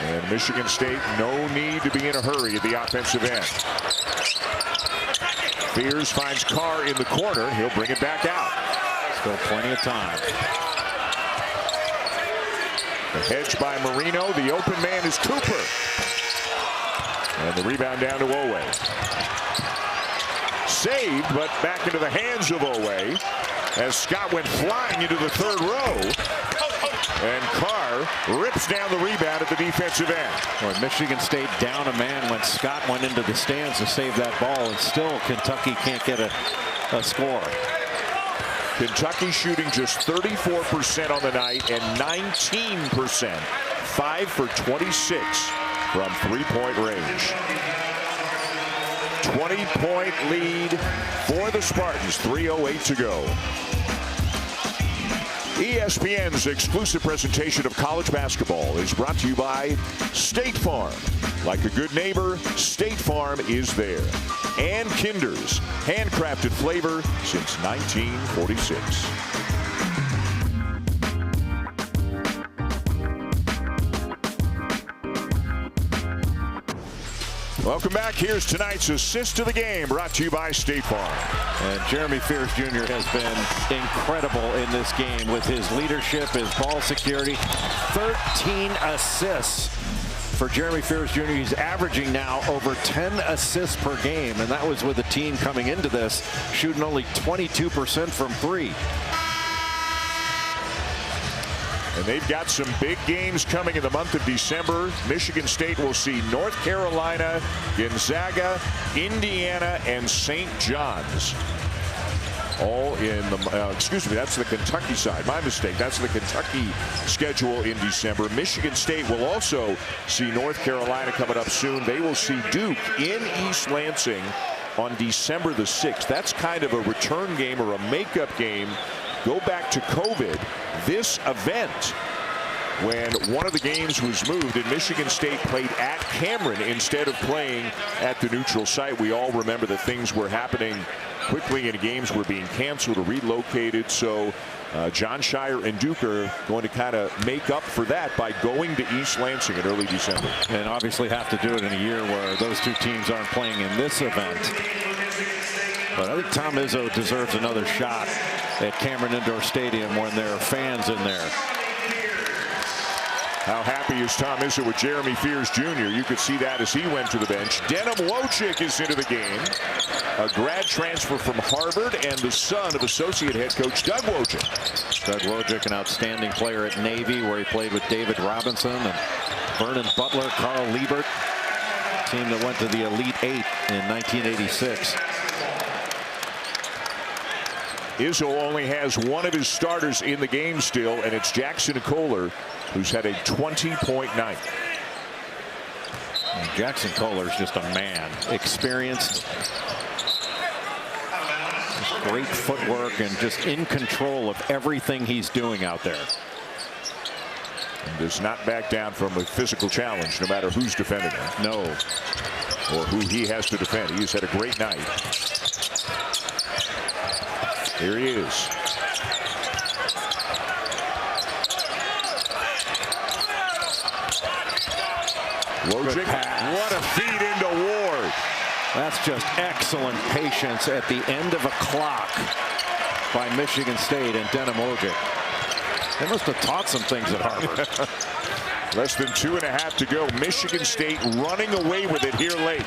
And Michigan State, no need to be in a hurry at the offensive end. Fears finds Carr in the corner. He'll bring it back out. Still plenty of time. The hedge by Marino. The open man is Cooper. And the rebound down to Owe. Saved, but back into the hands of Owe as Scott went flying into the third row. And Carr rips down the rebound at the defensive end. Well, Michigan State down a man when Scott went into the stands to save that ball, and still Kentucky can't get a score. Kentucky shooting just 34% on the night and 19%, 5 for 26 from three-point range. 20-point lead for the Spartans, 3:08 to go. ESPN's exclusive presentation of college basketball is brought to you by State Farm. Like a good neighbor, State Farm is there. And Kinder's, handcrafted flavor since 1946. Welcome back. Here's tonight's assist to the game, brought to you by State Farm. And Jeremy Fears Jr. has been incredible in this game with his leadership, his ball security. 13 assists for Jeremy Fears Jr. He's averaging now over 10 assists per game, and that was with the team coming into this shooting only 22% from three. And they've got some big games coming in the month of December. Michigan State will see North Carolina, Gonzaga, Indiana, and St. John's. All in the, excuse me, that's the Kentucky side. My mistake. That's the Kentucky schedule in December. Michigan State will also see North Carolina coming up soon. They will see Duke in East Lansing on December the 6th. That's kind of a return game or a makeup game. Go back to COVID. This event, when one of the games was moved and Michigan State played at Cameron instead of playing at the neutral site. We all remember that things were happening quickly and games were being canceled or relocated. So John Shire and Duke are going to kind of make up for that by going to East Lansing in early December. And obviously have to do it in a year where those two teams aren't playing in this event. But I think Tom Izzo deserves another shot at Cameron Indoor Stadium when there are fans in there. How happy is Tom Izzo with Jeremy Fears Jr.? You could see that as he went to the bench. Denim Wojcik is into the game. A grad transfer from Harvard and the son of associate head coach Doug Wojcik. Doug Wojcik, an outstanding player at Navy, where he played with David Robinson and Vernon Butler, Carl Liebert. Team that went to the Elite Eight in 1986. Izzo only has one of his starters in the game still, and it's Jackson Kohler, who's had a 20-point night. And Jackson Kohler's just a man. Experienced. Just great footwork and just in control of everything he's doing out there. And does not back down from a physical challenge, no matter who's defending him. No. Or who he has to defend. He's had a great night. Here he is. Wojcik, what a feed into Ward. That's just excellent patience at the end of a clock by Michigan State and Denim Wojcik. They must have taught some things at Harvard. Less than 2.5 to go. Michigan State running away with it here late.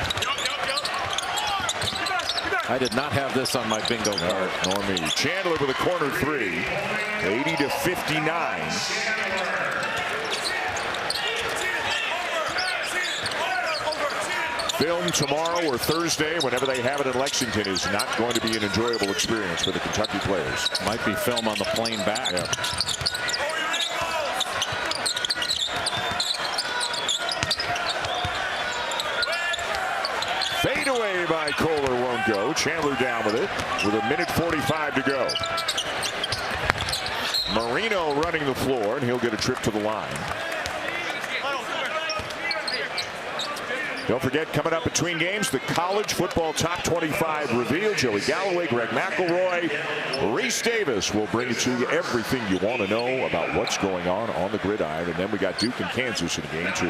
I did not have this on my bingo card. Nor me. Chandler with a corner three. 80-59. Film tomorrow or Thursday, whenever they have it in Lexington, is not going to be an enjoyable experience for the Kentucky players. Might be film on the plane back. Yeah. Fade away by Kohler won't go. Chandler down with it with 1:45 to go. Marino running the floor, and he'll get a trip to the line. Don't forget, coming up between games, the college football top 25 reveal. Joey Galloway, Greg McElroy, Reese Davis will bring to you everything you want to know about what's going on the gridiron. And then we got Duke and Kansas in game 2.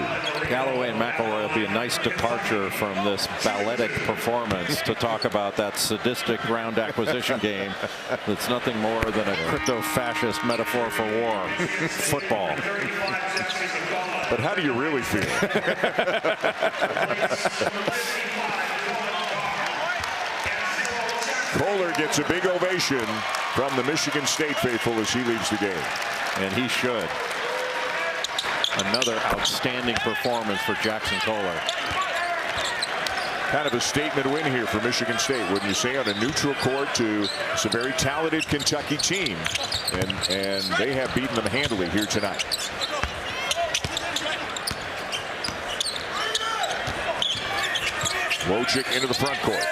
Galloway and McElroy will be a nice departure from this balletic performance to talk about that sadistic ground acquisition game that's nothing more than a crypto-fascist metaphor for war. Football. But how do you really feel? Kohler gets a big ovation from the Michigan State faithful as he leaves the game. And he should. Another outstanding performance for Jackson Kohler. Kind of a statement win here for Michigan State, wouldn't you say, on a neutral court to a very talented Kentucky team. And they have beaten them handily here tonight. Wojcik into the front court.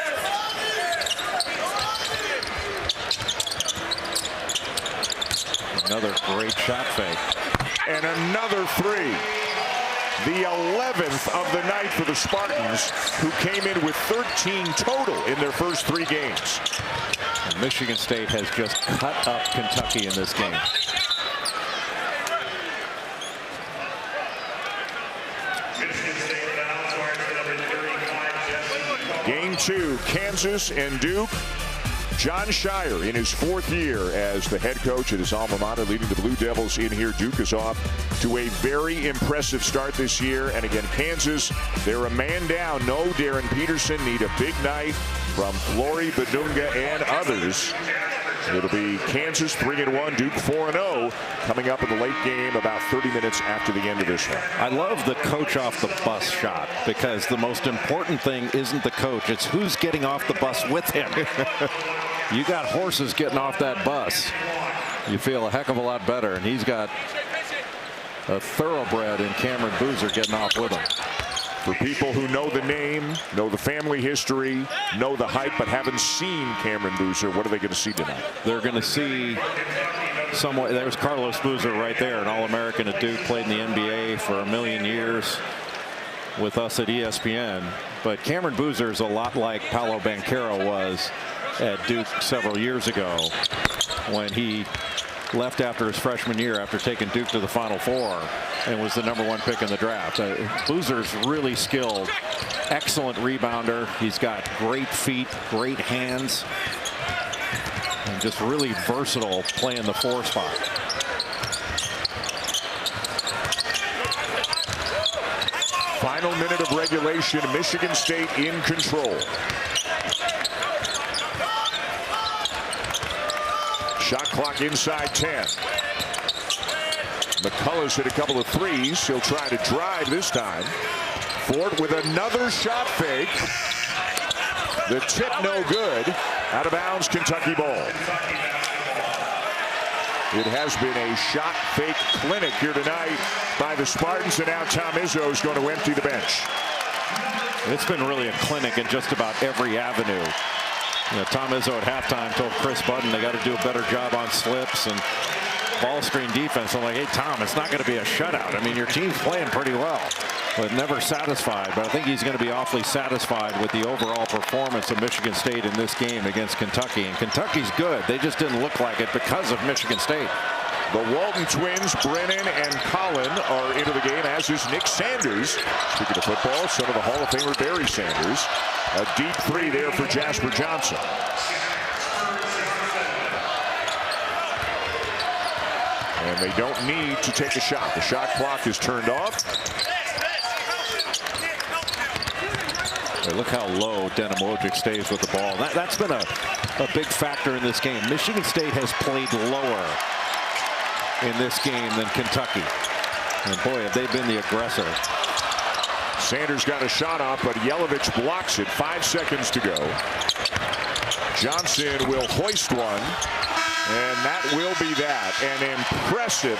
Another great shot fake. And another three. The 11th of the night for the Spartans, who came in with 13 total in their first 3 games. And Michigan State has just cut up Kentucky in this game. Game 2, Kansas and Duke. John Shire in his 4th year as the head coach at his alma mater, leading the Blue Devils in here. Duke is off to a very impressive start this year. And again, Kansas, they're a man down. No Darren Peterson, need a big night from Flory, Badunga, and others. It'll be Kansas 3-1, Duke 4-0, coming up in the late game about 30 minutes after the end of this one. I love the coach off the bus shot, because the most important thing isn't the coach, it's who's getting off the bus with him. You got horses getting off that bus, you feel a heck of a lot better, and he's got a thoroughbred in Cameron Boozer getting off with him. For people who know the name, know the family history, know the hype, but haven't seen Cameron Boozer, what are they going to see tonight? They're going to see someone. There's Carlos Boozer right there, an All-American at Duke, played in the NBA for a million years with us at ESPN. But Cameron Boozer is a lot like Paolo Banchero was at Duke several years ago when he left after his freshman year after taking Duke to the Final Four and was the #1 pick in the draft. Boozer's really skilled, excellent rebounder. He's got great feet, great hands, and just really versatile playing the 4 spot. Final minute of regulation, Michigan State in control. Shot clock inside 10. McCullough's hit a couple of threes. He'll try to drive this time. Ford with another shot fake. The tip no good. Out of bounds, Kentucky ball. It has been a shot fake clinic here tonight by the Spartans, and now Tom Izzo is going to empty the bench. It's been really a clinic in just about every avenue. You know, Tom Izzo at halftime told Chris Budden they got to do a better job on slips and ball screen defense. I'm like, hey, Tom, it's not going to be a shutout. I mean, your team's playing pretty well, but never satisfied. But I think he's going to be awfully satisfied with the overall performance of Michigan State in this game against Kentucky. And Kentucky's good. They just didn't look like it because of Michigan State. The Walton twins, Brennan and Colin, are into the game, as is Nick Sanders. Speaking of football, son of the Hall of Famer Barry Sanders. A deep 3 there for Jasper Johnson. And they don't need to take a shot. The shot clock is turned off. Hey, look how low Denim Wojcik stays with the ball. That's been a big factor in this game. Michigan State has played lower in this game than Kentucky. And boy, have they been the aggressor. Sanders got a shot off, but Yelovich blocks it. 5 seconds to go. Johnson will hoist one. And that will be that. An impressive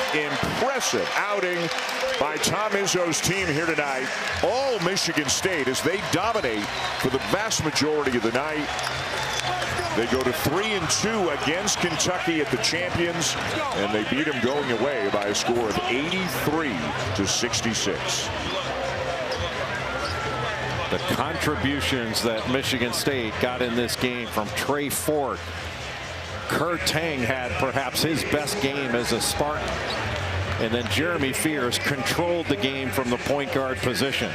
outing by Tom Izzo's team here tonight. All Michigan State as they dominate for the vast majority of the night. They go to 3-2 against Kentucky at the champions, and they beat them going away by a score of 83-66. The contributions that Michigan State got in this game from Trey Ford. Kurt Tang had perhaps his best game as a Spartan. And then Jeremy Fears controlled the game from the point guard position.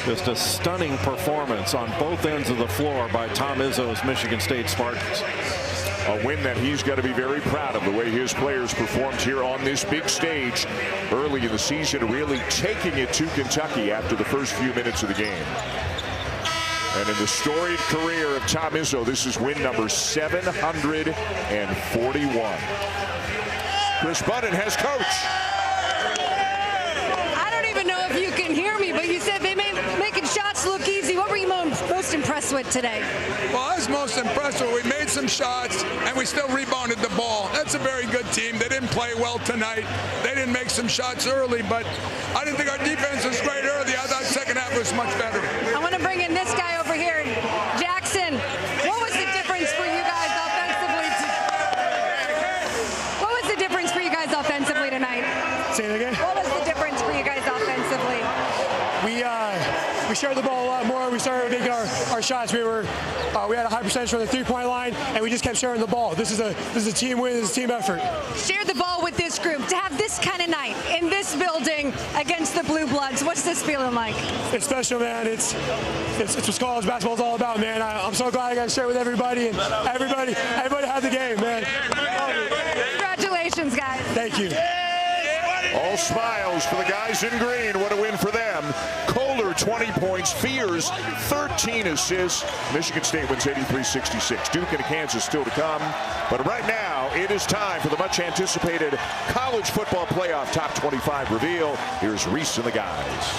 Just a stunning performance on both ends of the floor by Tom Izzo's Michigan State Spartans. A win that he's got to be very proud of, the way his players performed here on this big stage early in the season, really taking it to Kentucky after the first few minutes of the game. And in the storied career of Tom Izzo, this is win number 741. Chris Budden has coach. I don't even know if you can hear me, but you said they made making shots look easy. What were you most impressed with today? Well, I was most impressed with we made some shots and we still rebounded the ball. That's a very good team. They didn't play well tonight. They didn't make some shots early, but I didn't think our defense was great early. I thought second half was much better. I want to bring in this guy over here. Jackson, what was the difference for you guys offensively? What was the difference for you guys offensively tonight? Say it again. What was the difference for you guys offensively? We shared the ball a lot more. We started making our shots. We had a high percentage from the 3-point line, and we just kept sharing the ball. This is a team win. This is a team effort. Share the ball with this group. To have this kind of night in this building against the Blue Bloods, what's this feeling like? It's special, man. It's what college basketball is all about, man. I'm so glad I got to share with everybody, and everybody had the game, man. Congratulations, guys. Thank you. All smiles for the guys in green. What a win for them. Kohler, 20 points. Fears, 13 assists. Michigan State wins 83-66. Duke and Kansas still to come. But right now, it is time for the much-anticipated college football playoff top 25 reveal. Here's Reese and the guys.